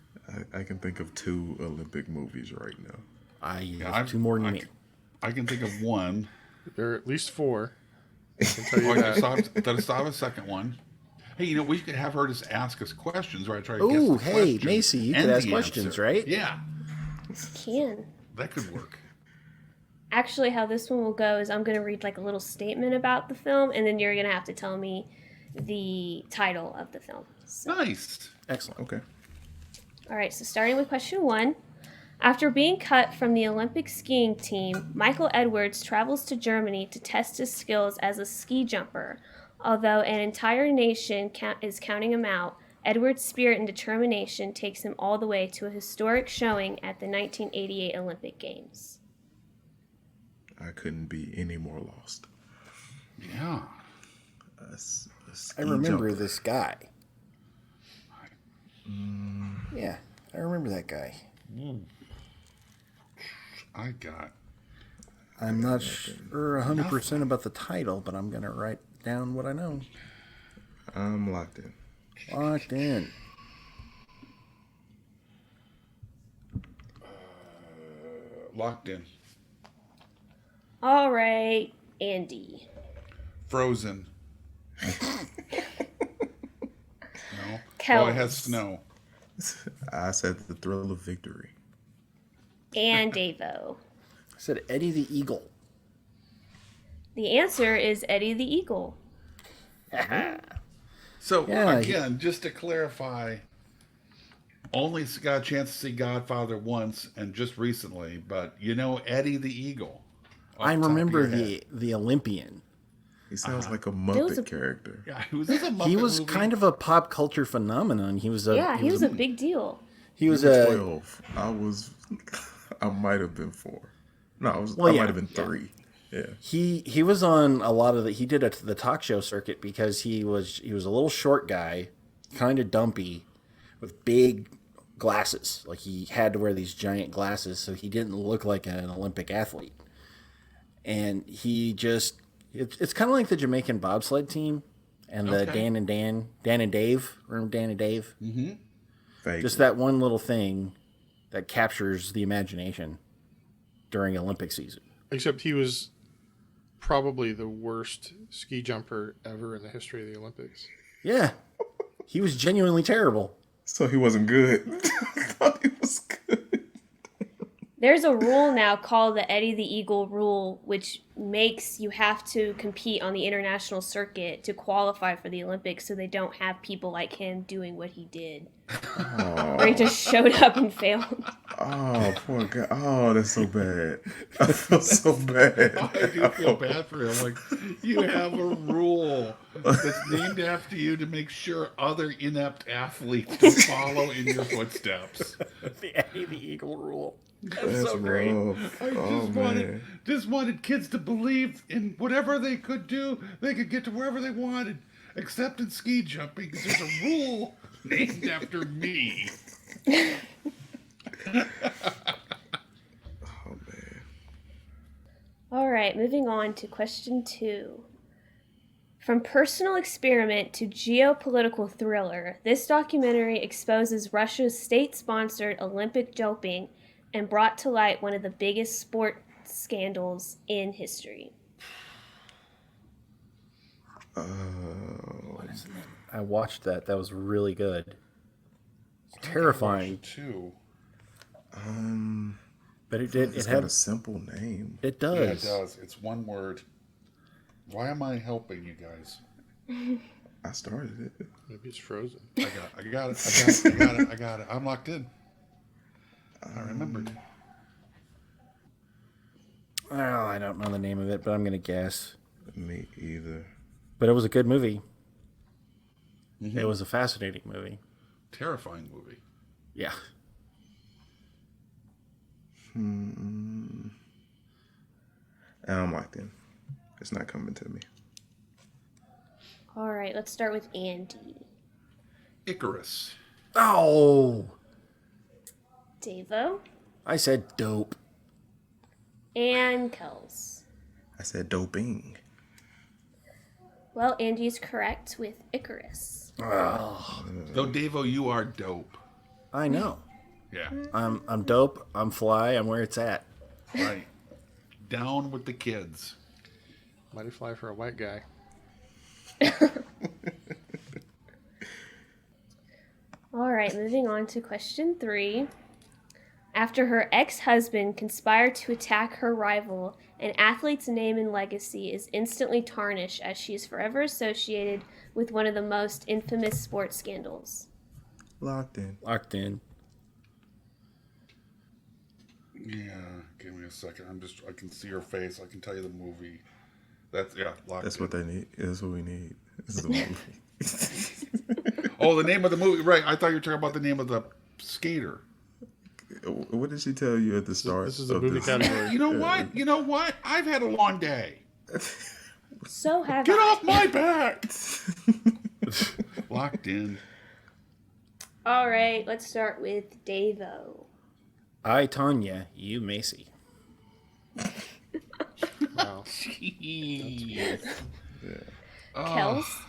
I can think of 2 Olympic movies right now. I have I've- 2 more than me. I can think of one. There are at least 4. I can tell you Oh, I that. still have a second one. Hey, you know, we could have her just ask us questions, right? Try to guess Ooh, the hey, question Macy, you and could ask the questions, answer. right? Yeah, Can. that could work. Actually, how this one will go is I'm going to read like a little statement about the film, and then you're going to have to tell me the title of the film. So, Nice. Excellent. Okay. all right, so starting with question 1. After being cut from the Olympic skiing team, Michael Edwards travels to Germany to test his skills as a ski jumper. Although an entire nation is counting him out, Edwards' spirit and determination takes him all the way to a historic showing at the 1988 Olympic Games. I couldn't be any more lost. Yeah. A ski I remember jumper. this guy. Yeah, I remember that guy. I got. I'm not sure 100% about the title, but I'm going to write down what I know. I'm locked in. Locked in. Locked in. All right, Andy. Frozen. No. Kels. Oh, it has snow. I said The Thrill of Victory. And Davo. I said Eddie the Eagle. The answer is Eddie the Eagle. So Yeah, again, just to clarify, only got a chance to see Godfather once and just recently, but you know Eddie the Eagle. off I the top of remember your head. the Olympian. He sounds like a was Muppet a- character. Yeah, was this a Muppet He was movie? kind of a pop culture phenomenon. He was a Yeah, he was a big deal. he was He was a 12. I might have been 4. No, I Well, yeah, might have been 3. Yeah. he was on a lot of the he did the talk show circuit because he was a little short guy, kind of dumpy, with big glasses. Like he had to wear these giant glasses so he didn't look like an Olympic athlete. And he just it's kind of like the Jamaican bobsled team and the Okay. Dan and Dave. Remember Dan and Dave? Vaguely. Just that one little thing that captures the imagination during Olympic season. Except he was probably the worst ski jumper ever in the history of the Olympics. Yeah. He was genuinely terrible. So he wasn't good. I thought he was good. There's a rule now called the Eddie the Eagle rule, which makes you have to compete on the international circuit to qualify for the Olympics so they don't have people like him doing what he did. Where he just showed up and failed. Oh, poor guy. Oh, that's so bad. I feel so bad. I do feel bad for him. Like, you have a rule that's named after you to make sure other inept athletes don't follow in your footsteps. The Eddie the Eagle rule. That's so great. rough. I Oh, man. just wanted kids to believe in whatever they could do. They could get to wherever they wanted, except in ski jumping, because there's a rule named after me. Oh, man. All right, moving on to question 2. From personal experiment to geopolitical thriller, this documentary exposes Russia's state-sponsored Olympic doping and brought to light one of the biggest sports scandals in history. What is it? I watched that. That was really good. Terrifying. Too. But it did. It's It got had. a simple name. It Yeah, does. it does. It's one word. Why am I helping you guys? I started it. Maybe it's Frozen. I got it. I'm locked in. I remembered. Oh, I don't know the name of it, but I'm gonna guess. Me either. But it was a good movie. It was a fascinating movie. Terrifying movie. Yeah. And I'm locked in. It's not coming to me. All right, let's start with Andy. Icarus. Oh, Davo. I said dope. And Kels. I said doping. Well, Andy's correct with Icarus. Oh, Though Davo, you are dope. I know. Yeah. I'm dope. I'm fly. I'm where it's at. Right. Down with the kids. Mighty fly for a white guy. All right, moving on to question 3. After her ex-husband conspired to attack her rival, an athlete's name and legacy is instantly tarnished as she is forever associated with one of the most infamous sports scandals. Locked in. Locked in. Yeah. Give me a second. I can see her face. I can tell you the movie. Locked That's in. what they need. That's what we need. This is the movie. Oh, the name of the movie. Right. I thought you were talking about the name of the skater. What did she tell you at the start? This is the of movie this? category. You know what? I've had a long day. So have Get I. off my back. Locked in. All right, let's start with Davo. I, Tanya, you, Macy. Wow. Jeez. Kels.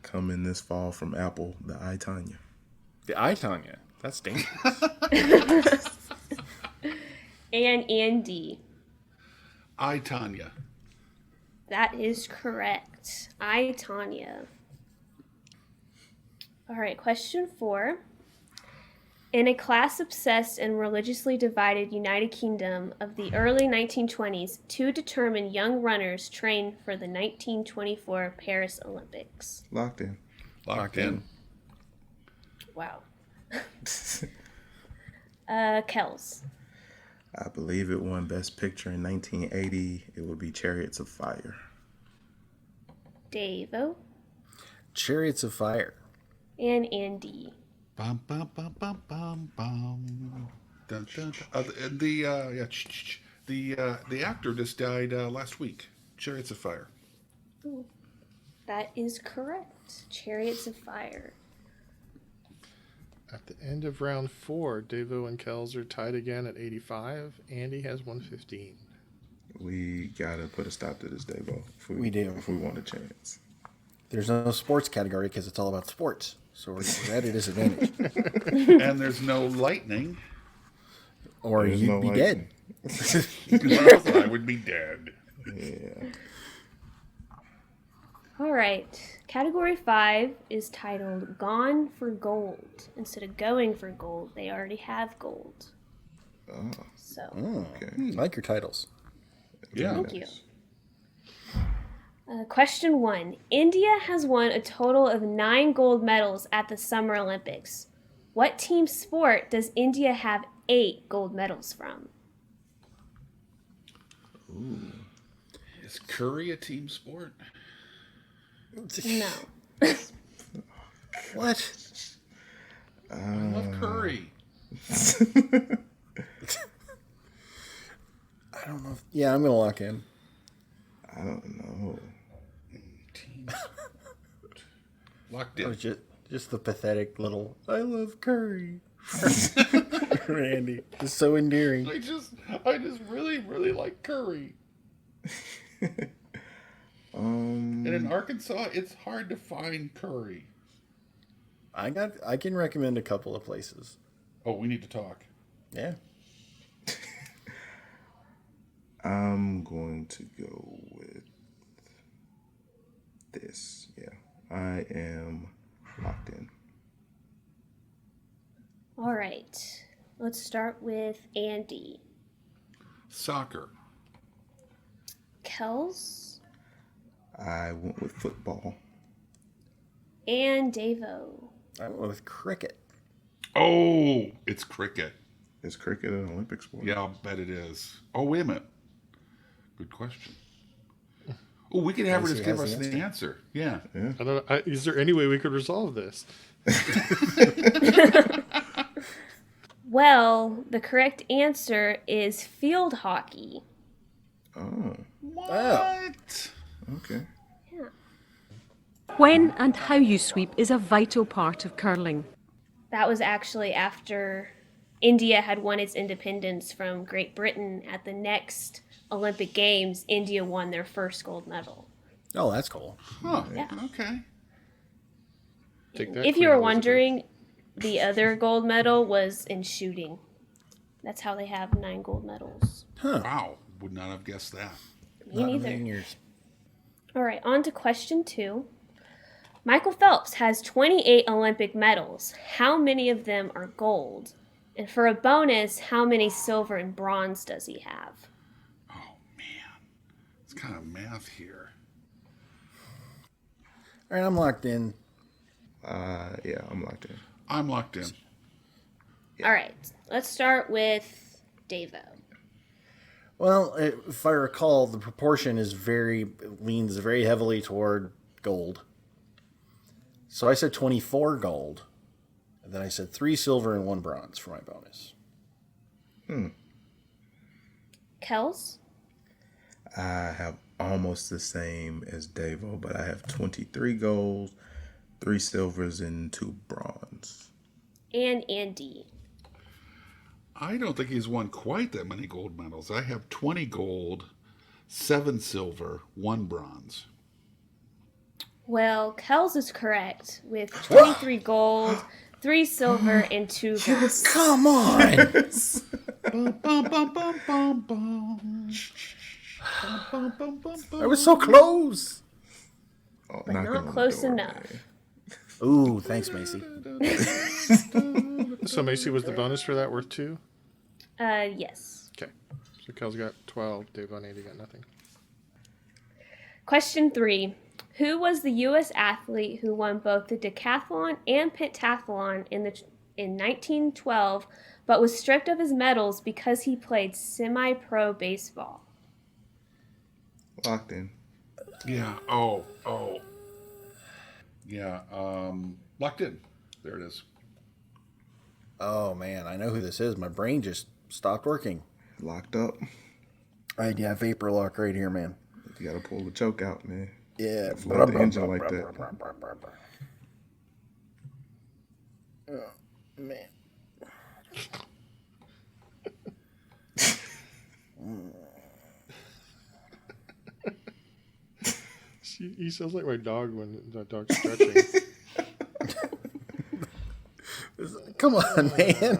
Coming this fall from Apple, the I, Tanya. The I, Tanya. That's dangerous. And Andy. I, Tanya. That is correct. I, Tanya. All right, question 4. In a class-obsessed and religiously divided United Kingdom of the early 1920s, 2 determined young runners trained for the 1924 Paris Olympics. Locked in. Locked in. Wow. Kels. I believe it won Best Picture in 1980. It would be Chariots of Fire. Davo. Chariots of Fire. And Andy. Bum, bum, bum, bum, bum, bum. Dun, dun, dun. The actor just died last week. Chariots of Fire. Ooh, that is correct. Chariots of Fire. At the end of round 4, Davo and Kels are tied again at 85. Andy has 115. We gotta put a stop to this, Davo. We do. If we want a chance. There's no sports category because it's all about sports. So we're at a disadvantage. And there's no lightning. Or There's you'd no be lightning. dead. I would be dead. Yeah. All right. Category 5 is titled Gone for Gold. Instead of going for gold, they already have gold. Oh, So, okay. I like your titles. Yeah. thank you. Question 1. India has won a total of 9 gold medals at the Summer Olympics. What team sport does India have 8 gold medals from? Is curry a team sport? No. What? I love curry. I don't know. Yeah, I'm going to lock in. I don't know. Team sport. Locked Or in. just the pathetic little, I love curry. Randy, it's so endearing. I just really, really like curry. And in Arkansas, it's hard to find curry. I can recommend a couple of places. Oh, we need to talk. Yeah. I'm going to go with this. Yeah, I am locked in. All right. Let's start with Andy. Soccer. Kels I went with football. and Davo. I went with cricket. Oh, it's cricket. Is cricket an Olympic sport? Yeah, I'll bet it is. Oh, wait a minute. Good question. Oh, we could have her Macy just give has us the the answer. Yeah. I don't know. Is there any way we could resolve this? Well, the correct answer is field hockey. Oh, What? okay. When and how you sweep is a vital part of curling. That was actually after India had won its independence from Great Britain. At the next Olympic Games, India won their first gold medal. Oh, that's cool. Huh. Yeah. Okay. Take that, If Queen you were Elizabeth. wondering, the other gold medal was in shooting. That's how they have 9 gold medals. Wow. Would not have guessed that. Me Not in a neither. million years. All right, on to question 2. Michael Phelps has 28 Olympic medals. How many of them are gold? And for a bonus, how many silver and bronze does he have? Oh, man. It's kind of math here. All right, I'm locked in. Yeah, I'm locked in. I'm locked in. All right, let's start with Davo. Well, if I recall, the proportion leans very heavily toward gold. So I said 24 gold, and then I said 3 silver and 1 bronze for my bonus. Kels? I have almost the same as Davo, but I have 23 golds, 3 silvers, and 2 bronze. And Andy. I don't think he's won quite that many gold medals. I have 20 gold, 7 silver, 1 bronze. Well, Kels is correct with 23 gold, 3 silver, and 2 bronze. Come on! Bum, bum, bum, bum, bum, bum. Bum, bum, bum, bum, I was so close! Oh, But knocking not on the close door, enough. man. Ooh, thanks, Macy. So Macy, was the bonus for that worth 2? Yes. Okay. So Kel's got 12. Dave and Andy got nothing. Question 3. Who was the U.S. athlete who won both the decathlon and pentathlon in 1912, but was stripped of his medals because he played semi-pro baseball? Locked in. Yeah. Oh. Yeah. Locked in. There it is. Oh, man, I know who this is. My brain just stopped working. Locked up. Yeah, vapor lock right here, man. You gotta pull the choke out, man. Yeah. Flood the engine like that. Oh, man. He sounds like my dog when the dog's stretching. Come on, man.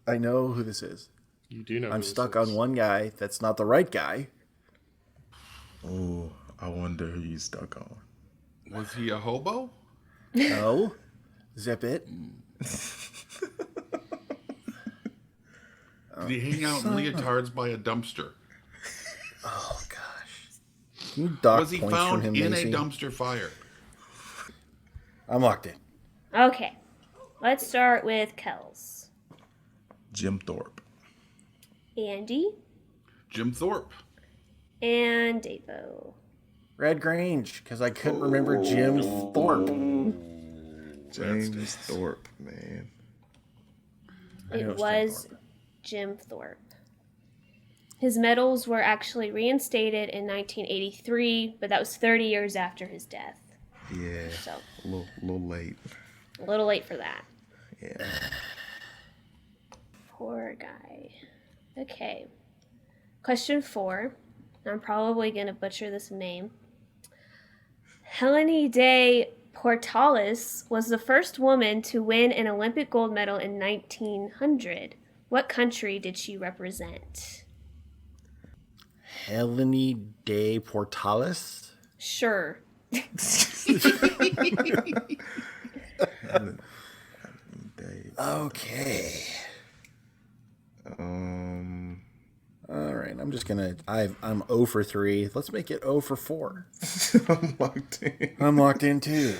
I know who this is. You do know. I'm stuck on one guy that's not the right guy. Oh, I wonder who you stuck on. Was he a hobo? No? Zip it. Did he hang out in leotards by a dumpster? Oh, gosh. Can you dock Was he points from found him, in Macy? a dumpster fire? I'm locked in. Okay. Let's start with Kels. Jim Thorpe. Andy Jim Thorpe. and Davo. Red Grange, because I couldn't remember Jim Thorpe. James Thorpe, man. I knew It it was Jim was Thorpe. Jim Thorpe. His medals were actually reinstated in 1983, but that was 30 years after his death. Yeah. So A little late. a little late for that. Yeah. Poor guy. Okay. Question 4. I'm probably going to butcher this name. Helene de Portales was the first woman to win an Olympic gold medal in 1900. What country did she represent? Helene de Portales? Sure. Okay. All right, I'm just gonna. I'm 0 for 3. Let's make it 0 for 4. I'm locked in. I'm locked in too.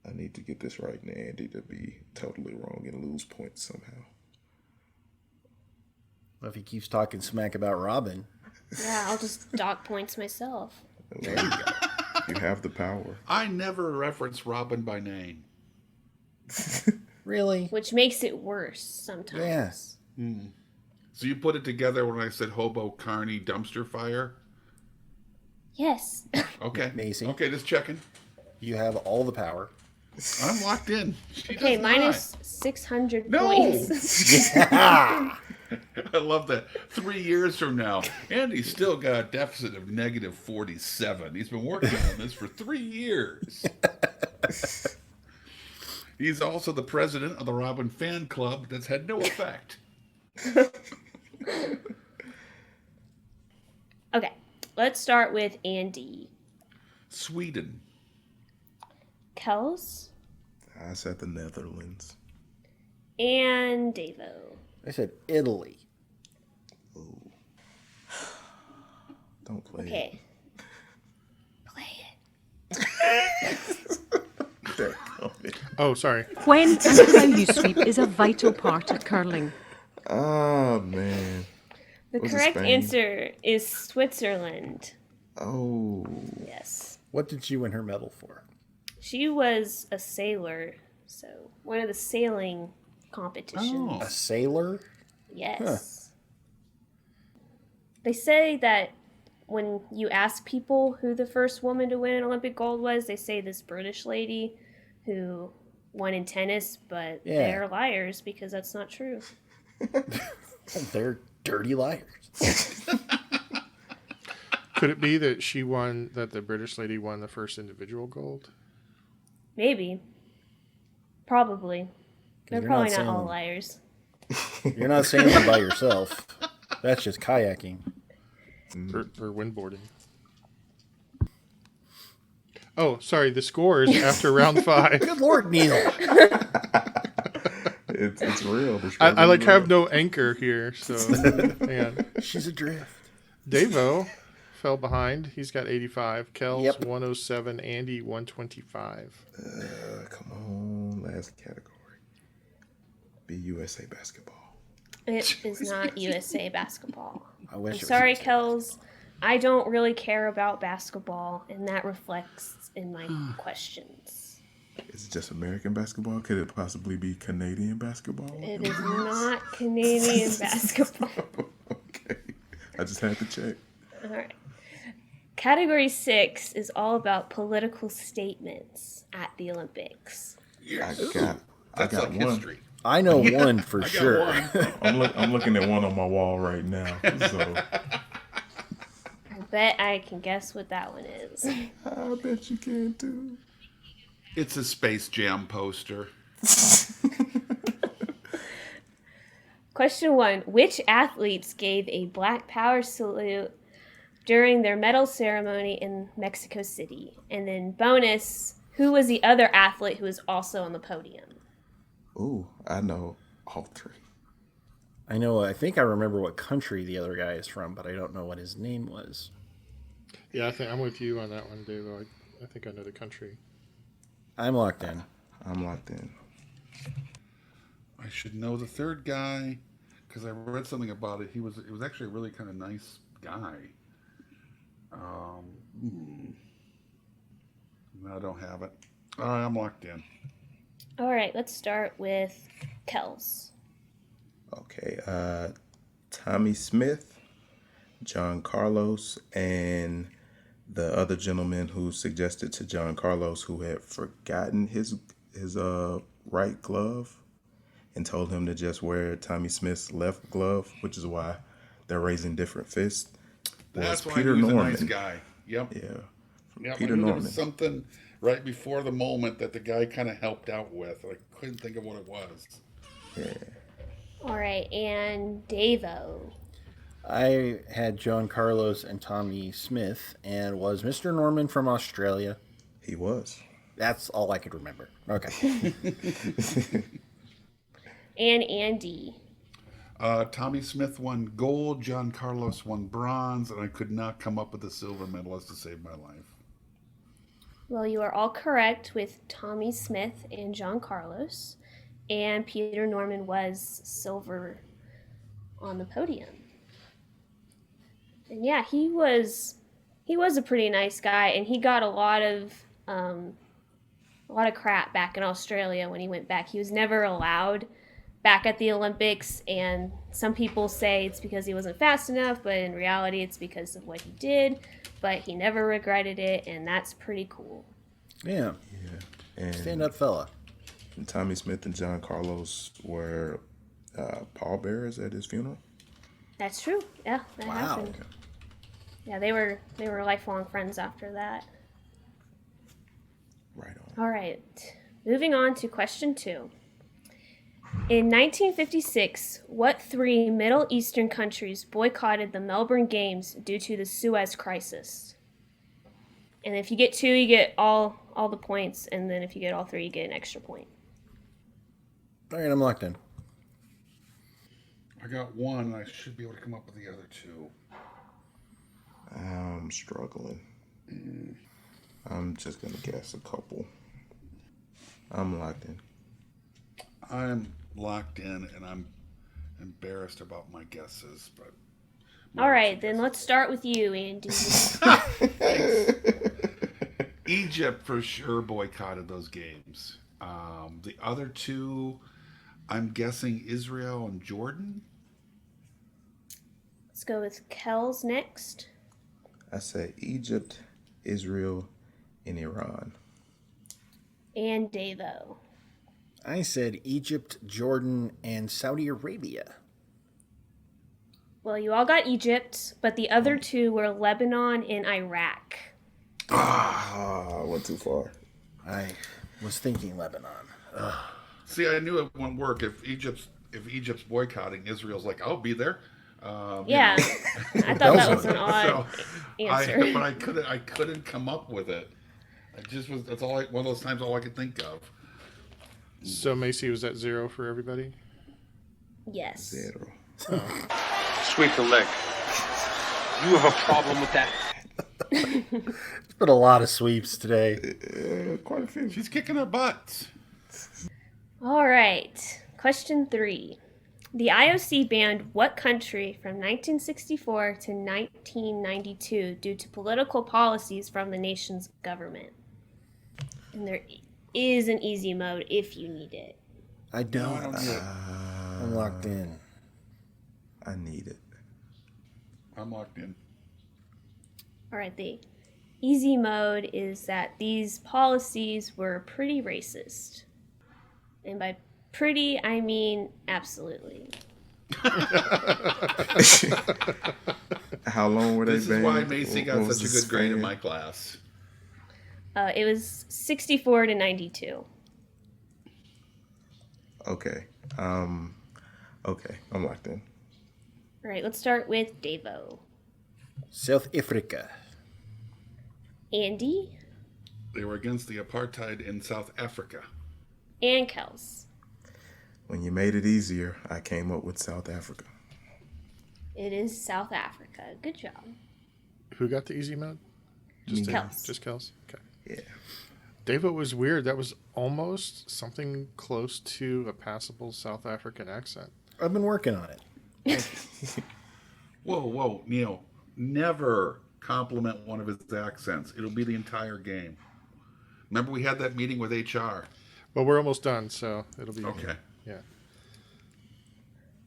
I need to get this right, and Andy to be totally wrong and lose points somehow. Well, if he keeps talking smack about Robin, Yeah, I'll just dock points myself. there you go. You have the power. I never reference Robin by name. Really? Which makes it worse sometimes. Yes. So you put it together when I said hobo, carny, dumpster fire? Yes. Okay. Macy. Okay, just checking. You have all the power. I'm locked in. She Okay, does minus 600 No! points. not. I love that. 3 years from now, Andy's still got a deficit of negative 47. He's been working on this for 3 years. He's also the president of the Robin fan club that's had no effect. Okay, let's start with Andy. Sweden. Kels I said the Netherlands. and Davo. I said Italy. Don't play Okay. Play it. Oh, sorry. When and how you sweep is a vital part of curling. Oh, man. The Was it correct Spain? answer is Switzerland. Oh. Yes. What did she win her medal for? She was a sailor, so one of the sailing competitions. Oh. A sailor? Yes. They say that when you ask people who the first woman to win an Olympic gold was, they say this British lady who won in tennis, but Yeah. they're liars because that's not true. They're dirty liars. Could it be that she won, that the British lady won the first individual gold? Maybe. Probably. They're you're probably not not all sailing. liars. You're not sailing by yourself. That's just kayaking. Or windboarding? Oh, sorry. The scores after round 5. Good Lord, Neil. It's real. The I like struggle's have real. no anchor here, so man. She's adrift. Davo fell behind. He's got 85. Kels Yep. 107. Andy 125. Come on. Last category. Be USA basketball. It is not USA basketball. I wish I'm it was sorry, USA. Kels. I don't really care about basketball, and that reflects in my questions. Is it just American basketball? Could it possibly be Canadian basketball? It is not Canadian basketball. Okay. I just had to check. All right. Category 6 is all about political statements at the Olympics. Yes. I That's got like one. history. I know one for I got sure. one. I'm looking at one on my wall right now. So I bet I can guess what that one is. I bet you can too. It's a Space Jam poster. Question 1. Which athletes gave a Black Power salute during their medal ceremony in Mexico City? And then bonus, who was the other athlete who was also on the podium? Ooh, I know all three. I know. I think I remember what country the other guy is from, but I don't know what his name was. Yeah, I think I'm with you on that one, Davo. I think I know the country. I'm locked in. I'm locked in. I should know the third guy because I read something about it. It was actually a really kind of nice guy. I don't have it. All right, I'm locked in. All right, let's start with Kels. Okay. Tommy Smith, John Carlos, and the other gentleman who suggested to John Carlos, who had forgotten his right glove and told him to just wear Tommy Smith's left glove, which is why they're raising different fists, was That's why Peter he was Norman. a nice guy. Yep. Yeah, Yep. Peter I knew Norman. there was something right before the moment that the guy kind of helped out with. I couldn't think of what it was. Yeah. All right, and Davo. I had John Carlos and Tommy Smith, and was Mr. Norman from Australia. He was. That's all I could remember. Okay. And Andy. Tommy Smith won gold, John Carlos won bronze, and I could not come up with a silver medalist to save my life. Well, you are all correct with Tommy Smith and John Carlos. And Peter Norman was silver on the podium. And yeah, he was a pretty nice guy, and he got a lot of crap back in Australia when he went back. He was never allowed back at the Olympics, and some people say it's because he wasn't fast enough, but in reality it's because of what he did. But he never regretted it, and that's pretty cool. Yeah. And Stand up, fella. Tommy Smith and John Carlos were pallbearers at his funeral. That's true. Yeah, that Wow. happened. Yeah, they were lifelong friends after that. Right on. All right. Moving on to question 2. In 1956, what 3 Middle Eastern countries boycotted the Melbourne Games due to the Suez Crisis? And if you get 2, you get all the points, and then if you get all 3, you get an extra point. All right, I'm locked in. I got 1, and I should be able to come up with the other 2. I'm struggling. I'm just going to guess a couple. I'm locked in. I'm locked in, and I'm embarrassed about my guesses, but... All right, then let's start with you, Andy. Egypt for sure boycotted those games. The other 2, I'm guessing Israel and Jordan. Let's go with Kels next. I say Egypt, Israel, and Iran. And Davo. I said Egypt, Jordan, and Saudi Arabia. Well, you all got Egypt, but the other 2 were Lebanon and Iraq. I went too far. I was thinking Lebanon. Ugh. See, I knew it wouldn't work if Egypt's boycotting. Israel's like, I'll be there. Yeah, I thought that was an odd answer. But I couldn't come up with it. I just was. That's one of those times all I could think of. So Macy, was that 0 for everybody? Yes. 0. Sweep the leg. You have a problem with that. There's been a lot of sweeps today. Quite a few. She's kicking her butt. All right. Question 3. The IOC banned what country from 1964 to 1992 due to political policies from the nation's government? And there is an easy mode if you need it. I don't. I don't need it. I'm locked in. I need it. I'm locked in. All right, the easy mode is that these policies were pretty racist. And by pretty, I mean absolutely. How long were they This is banned? why Macy got What was such a the good grade in span? my class. It was 64 to 92. Okay. Okay. I'm locked in. All right, let's start with Davo. South Africa. Andy They were against the apartheid in South Africa. and Kels. When you made it easier, I came up with South Africa. It is South Africa. Good job. Who got the easy mode? Just Me. Kels. Just Kels? Okay. Yeah. Davo was weird. That was almost something close to a passable South African accent. I've been working on it. Whoa, Neil. Never compliment one of his accents. It'll be the entire game. Remember we had that meeting with HR? Well, we're almost done, so it'll be Okay. Yeah.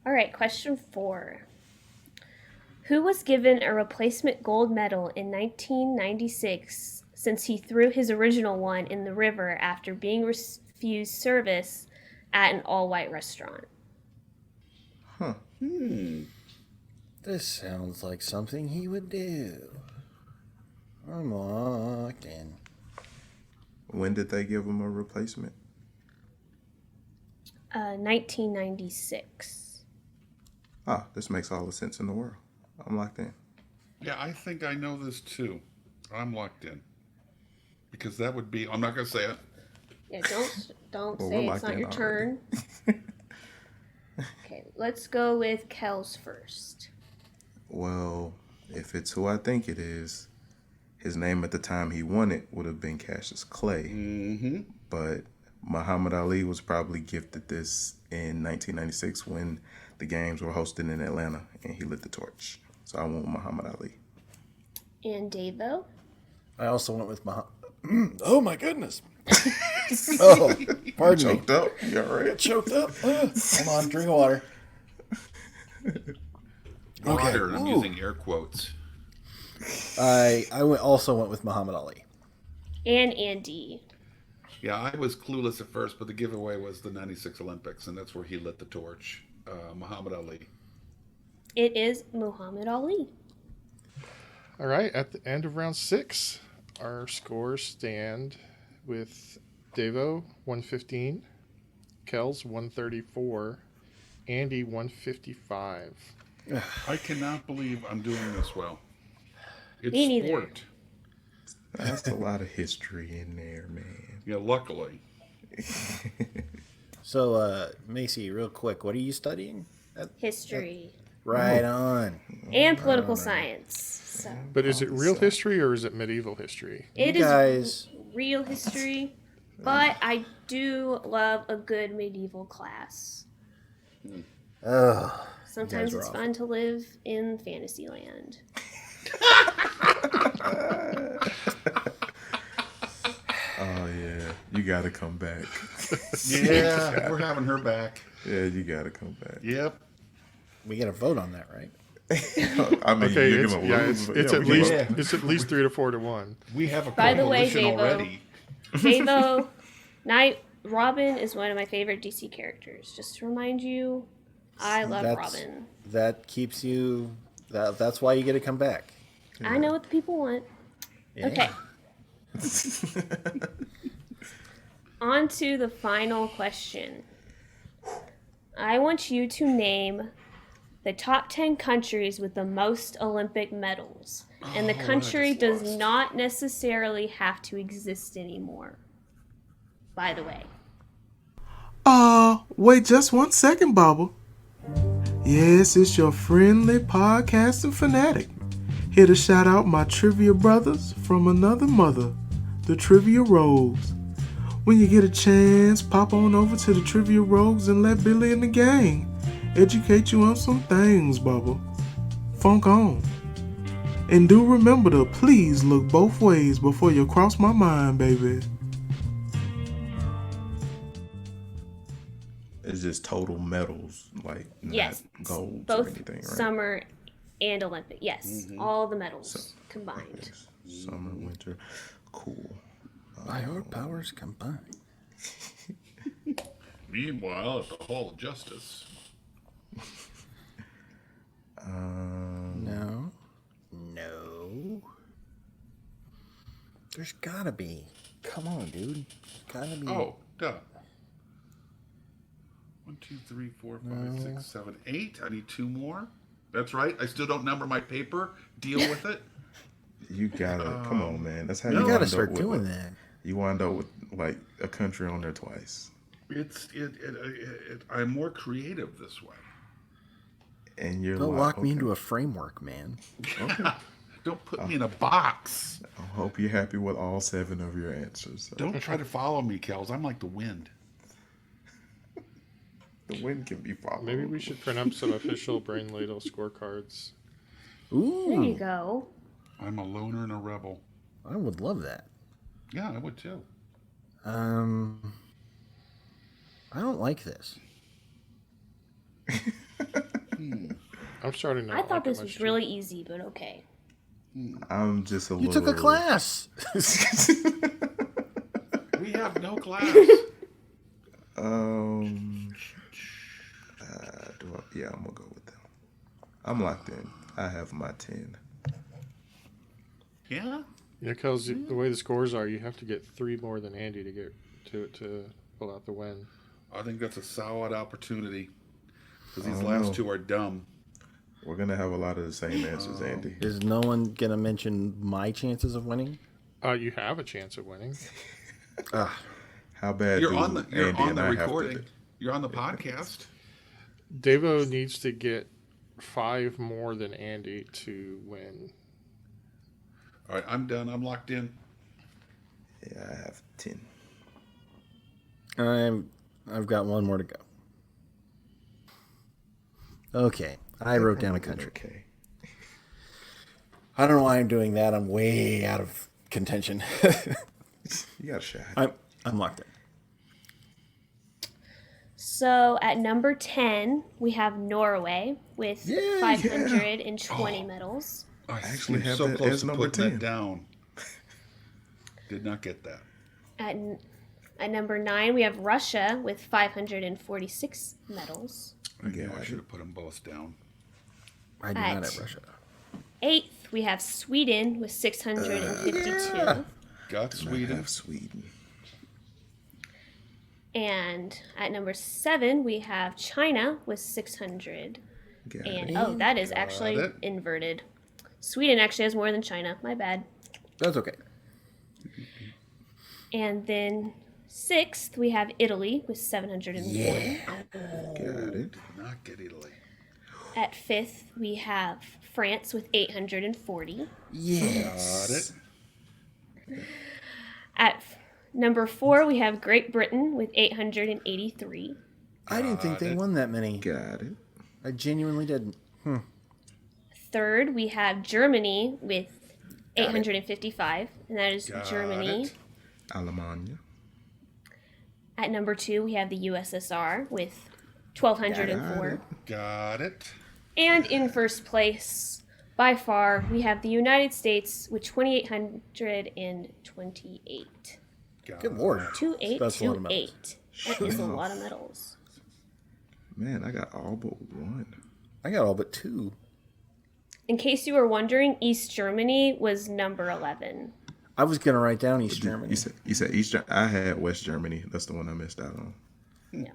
All right, question 4. Who was given a replacement gold medal in 1996 since he threw his original one in the river after being refused service at an all-white restaurant? Huh. This sounds like something he would do. I'm locked in. When did they give him a replacement? 1996. Ah, this makes all the sense in the world. I'm locked in. Yeah, I think I know this too. I'm locked in. Because that would be, I'm not going to say it. Yeah, don't Well, say we're it's locked not in your already. turn. Okay, let's go with Kels first. Well, if it's who I think it is, his name at the time he won it would have been Cassius Clay. Mm-hmm. But Muhammad Ali was probably gifted this in 1996 when the games were hosted in Atlanta and he lit the torch. So I went with Muhammad Ali. And Davo? I also went with Oh my goodness. Oh, pardon me. Choked up? You all right? Choked up. Hold on, drink of water. Water, and I'm Ooh. using air quotes. I also went with Muhammad Ali. And Andy. Yeah, I was clueless at first, but the giveaway was the 96 Olympics, and that's where he lit the torch. Muhammad Ali. It is Muhammad Ali. All right, at the end of round 6, our scores stand with Davo 115, Kels 134, Andy 155. I cannot believe I'm doing this well. It's Me neither. sport. That's a lot of history in there, man. Yeah, luckily. So, Macy, real quick, what are you studying? History. Right on. And political science. So But is it real history or is it medieval history? it You is guys- real history, but I do love a good medieval class. Oh, Sometimes were it's awful. fun to live in Fantasyland. Oh, yeah. You got to come back. Yeah, we're having her back. Yeah, you got to come back. Yep. we got to vote on that, right? I mean, Okay, you're it's, going to yeah, lose. it's, but it's yeah, at we can least vote. it's at least 3 to 4 to 1. We have a By the way, coalition Davo. already. Davo, Robin is one of my favorite DC characters. Just to remind you, I love Robin. That keeps you. That's why you get to come back. I know what the people want. Yeah. Okay. On to the final question. I want you to name the top 10 countries with the most Olympic medals. And the country does not necessarily have to exist anymore. By the way. Wait just 1 second, Bubba. Yes, it's your friendly podcasting fanatic. Here to shout out my trivia brothers from another mother, the Trivia Rogues. When you get a chance, pop on over to the Trivia Rogues and let Billy and the gang educate you on some things, Bubba. Funk on. And do remember to please look both ways before you cross my mind, baby. It's just total medals, like not Yes. golds Both or anything, right? summer and Olympic. Yes. All the medals combined. Summer, winter. Cool. By our powers combined. Meanwhile, at the Hall of Justice. No. There's gotta be. Come on, dude. Gotta be. Oh, duh. 1, 2, 3, 4, 5, 6, 7, 8. I need 2 more. That's right. I still don't number my paper. Deal with it. You gotta come on, man. That's how no. you You gotta wind start up with, doing like, that. You wind up with like a country on there twice, I'm more creative this way. and you're Don't like, lock me okay. into a framework, man. Don't put me in a box. I hope you're happy with all 7 of your answers. So Don't try to follow me, Kels. I'm like the wind. the wind can be followed. Maybe we should print up some official Brain Ladle scorecards. Ooh, There you go. I'm a loner and a rebel. I would love that. Yeah, I would too. I don't like this. I'm starting to. I not thought like it this much was too. really easy, but okay. I'm just a You little. took a class. We have no class. Yeah, I'm gonna go with them. I'm locked in. I have my 10. Yeah. Yeah, because the way the scores are, you have to get 3 more than Andy to get to pull out the win. I think that's a solid opportunity because I these don't last know. 2 are dumb. We're gonna have a lot of the same answers, Andy. Is no one gonna mention my chances of winning? You have a chance of winning. How bad You're do on the Andy and I have recording. to? You're on the podcast. Davo needs to get 5 more than Andy to win. All right, I'm done. I'm locked in. Yeah, I have 10. I've got one more to go. Okay, I wrote down a country. Okay. I don't know why I'm doing that. I'm way out of contention. You got a shot. I'm locked in. So at number 10, we have Norway with Yeah, 520 medals. I actually am have so that close as to number putting 10. that down. Did not get that. At number 9, we have Russia with 546 medals. I should have put them both down. I do not have Russia. 8th, we have Sweden with 652. Got Sweden. I have Sweden. And at number 7, we have China with 600. Got And it. that is actually it. inverted. Sweden actually has more than China. My bad. That's okay. And then 6th, we have Italy with 701. Got it. Did not get Italy. At 5th, we have France with 840. Yes. Got it. At number 4, we have Great Britain with 883. I didn't think they won that many. Got it. I genuinely didn't. 3rd, we have Germany with 855, and that is Got Germany. it. Alemania. At number 2, we have the USSR with 1,204. Got it. And in first place, by far, we have the United States with 2,828. Good lord. That's a lot of medals. 2,828. That is a lot of medals. Man, I got all but 1. I got all but 2. In case you were wondering, East Germany was number 11. I was gonna write down East Germany. You said East Germany. I had West Germany. That's the one I missed out on. No.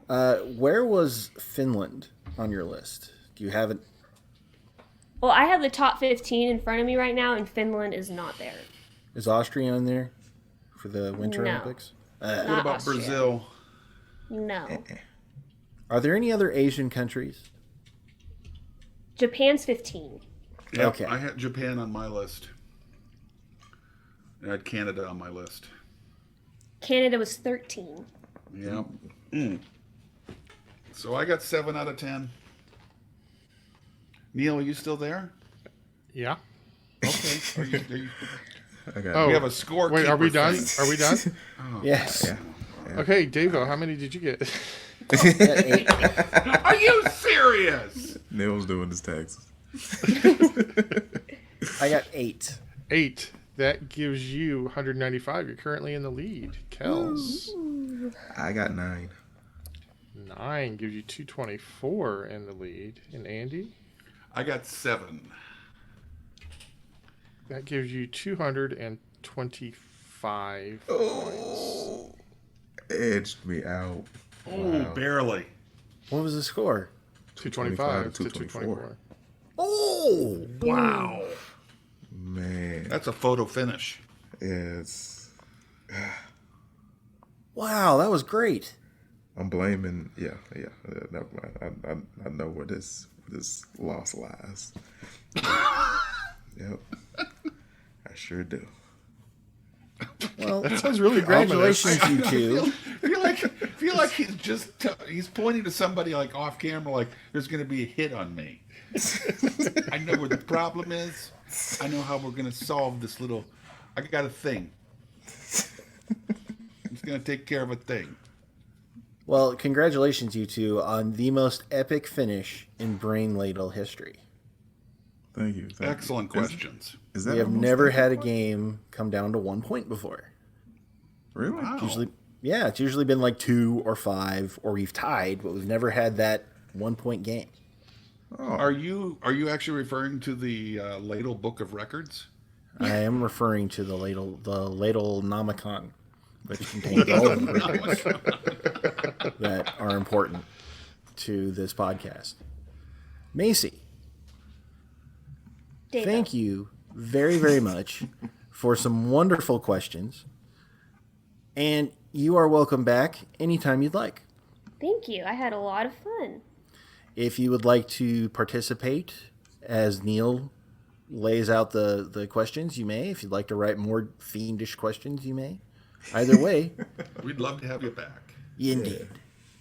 Where was Finland on your list? Do you have it? Well, I have the top 15 in front of me right now, and Finland is not there. Is Austria on there for the Winter No. Olympics? What Not about Austria. Brazil? No. Are there any other Asian countries? Japan's 15. Yeah, Okay. I had Japan on my list. I had Canada on my list. Canada was 13. Yeah. So I got 7 out of 10. Neil, are you still there? Yeah. Okay. Are you, I got Oh, we have a score. wait, are we done? Are we done? Yes. Yeah. Okay, Davo, how many did you get? Are you serious? Neil's doing his taxes. I got 8. 8. That gives you 195. You're currently in the lead. Kels. I got 9. 9 gives you 224 in the lead. And Andy? I got 7. That gives you 225 points. Oh, edged me out. Oh, barely. What was the score? 225 to 224. 224. Oh! Wow. Man, That's a photo finish. it's. Wow, that was great. I'm blaming. Yeah. Never mind. I know where this loss lies. Yep. I sure do. Well, That sounds really congratulations, you two. feel like he's just he's pointing to somebody like off camera, like there's going to be a hit on me. I know where the problem is. I know how we're going to solve this little. I got a thing. It's going to take care of a thing. Well, congratulations, you two, on the most epic finish in Brain Ladle history. Thank you. Excellent questions. Is that We have almost never like had a point? game come down to 1 point before. Really? Wow. It's usually been like 2 or 5, or we've tied, but we've never had that 1 point game. Oh, Are you actually referring to the Ladle Book of Records? I am referring to the ladle nomicon, which contains all of the records that are important to this podcast. Macy, Davo. thank you very, very much for some wonderful questions. And you are welcome back anytime you'd like. Thank you. I had a lot of fun. If you would like to participate as Neil lays out the questions, you may. If you'd like to write more fiendish questions, you may. Either way, We'd love to have you back. indeed.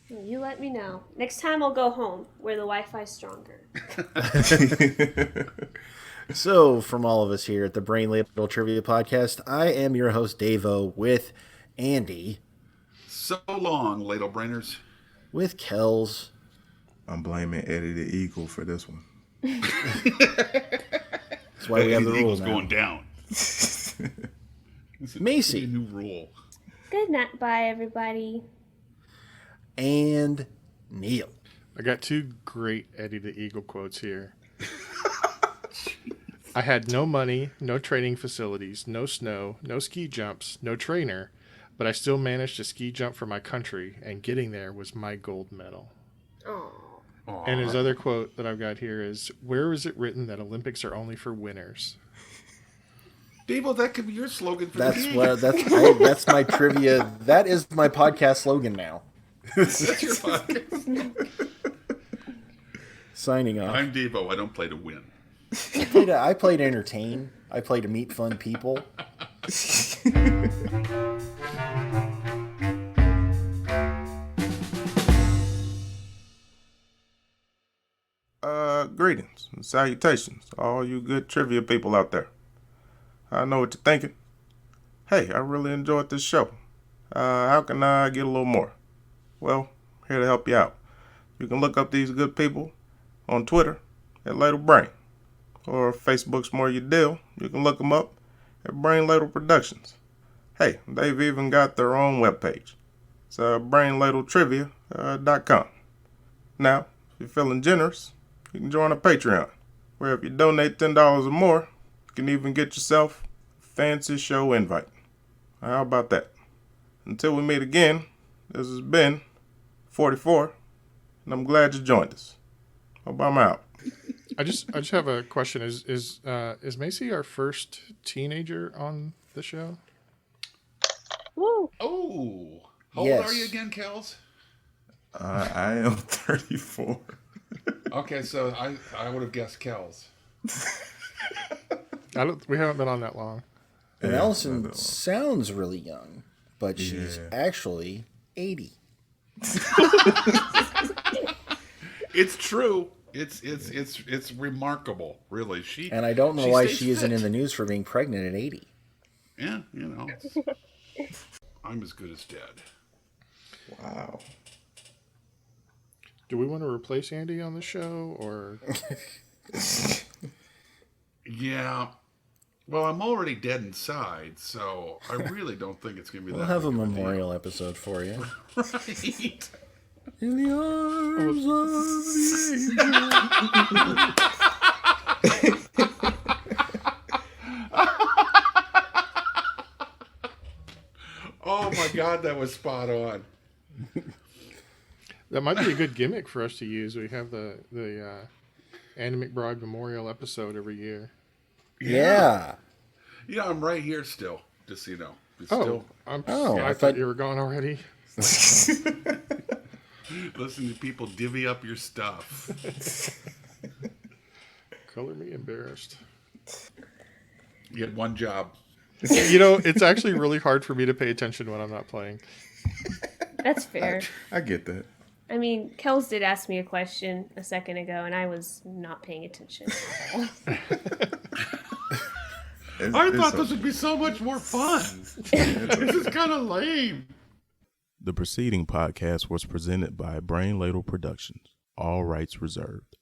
You let me know. Next time I'll go home where the Wi-Fi's stronger. So, from all of us here at the Brain Ladle Trivia Podcast, I am your host, Davo, with Andy, So long, Ladle Brainers. with Kels, I'm blaming Eddie the Eagle for this one. that's why we have the The rules Eagles now, going down. Macy, A new rule. Good night. Bye, everybody. and Neil. I got 2 great Eddie the Eagle quotes here. I had no money, no training facilities, no snow, no ski jumps, no trainer, but I still managed to ski jump for my country, and getting there was my gold medal. Oh. And his other quote that I've got here is, where is it written that Olympics are only for winners? Davo, that could be your slogan for That's the what that's my trivia. That is my podcast slogan now. That's your podcast. Signing off. I'm Davo. I don't play to win. I play to entertain. I play to meet fun people. Greetings and salutations to all you good trivia people out there. I know what you're thinking. Hey, I really enjoyed this show. How can I get a little more? Well, here to help you out. You can look up these good people on Twitter at Ladle Brain, or if Facebook's more your deal, you can look them up at Brain Ladle Productions. Hey, they've even got their own webpage. It's brainladletrivia.com. Now, if you're feeling generous, you can join a Patreon, where if you donate $10 or more, you can even get yourself a fancy show invite. How about that? Until we meet again, this has been 44, and I'm glad you joined us. Hope I'm out. I just have a question. Is Macy our first teenager on the show? Woo. Oh, how Yes. old are you again, Kels? I am 34. Okay, so I would have guessed Kels. We haven't been on that long. And Yeah, Allison sounds really young, but she's Yeah. actually 80. It's true. It's remarkable, really. And I don't know she why stays she isn't fit. in the news for being pregnant at 80. Yeah, you know. I'm as good as dead. Wow. Do we want to replace Andy on the show, or Yeah. Well, I'm already dead inside, so I really don't think it's going to be We'll that have a big of memorial episode for you. deal. Right. In the arms of the Oh my God, that was spot on. that might be a good gimmick for us to use? We have the Andy McBride Memorial episode every year. Yeah. Yeah, I'm right here still, just so you know. It's Oh, Oh, I I thought thought- you were gone already. Listen to people divvy up your stuff. Color me embarrassed. You had one job. You know, it's actually really hard for me to pay attention when I'm not playing. That's fair. I get that. I mean, Kels did ask me a question a second ago, and I was not paying attention at all. I thought this would be so much more fun. This is kind of lame. The preceding podcast was presented by Brain Ladle Productions. All rights reserved.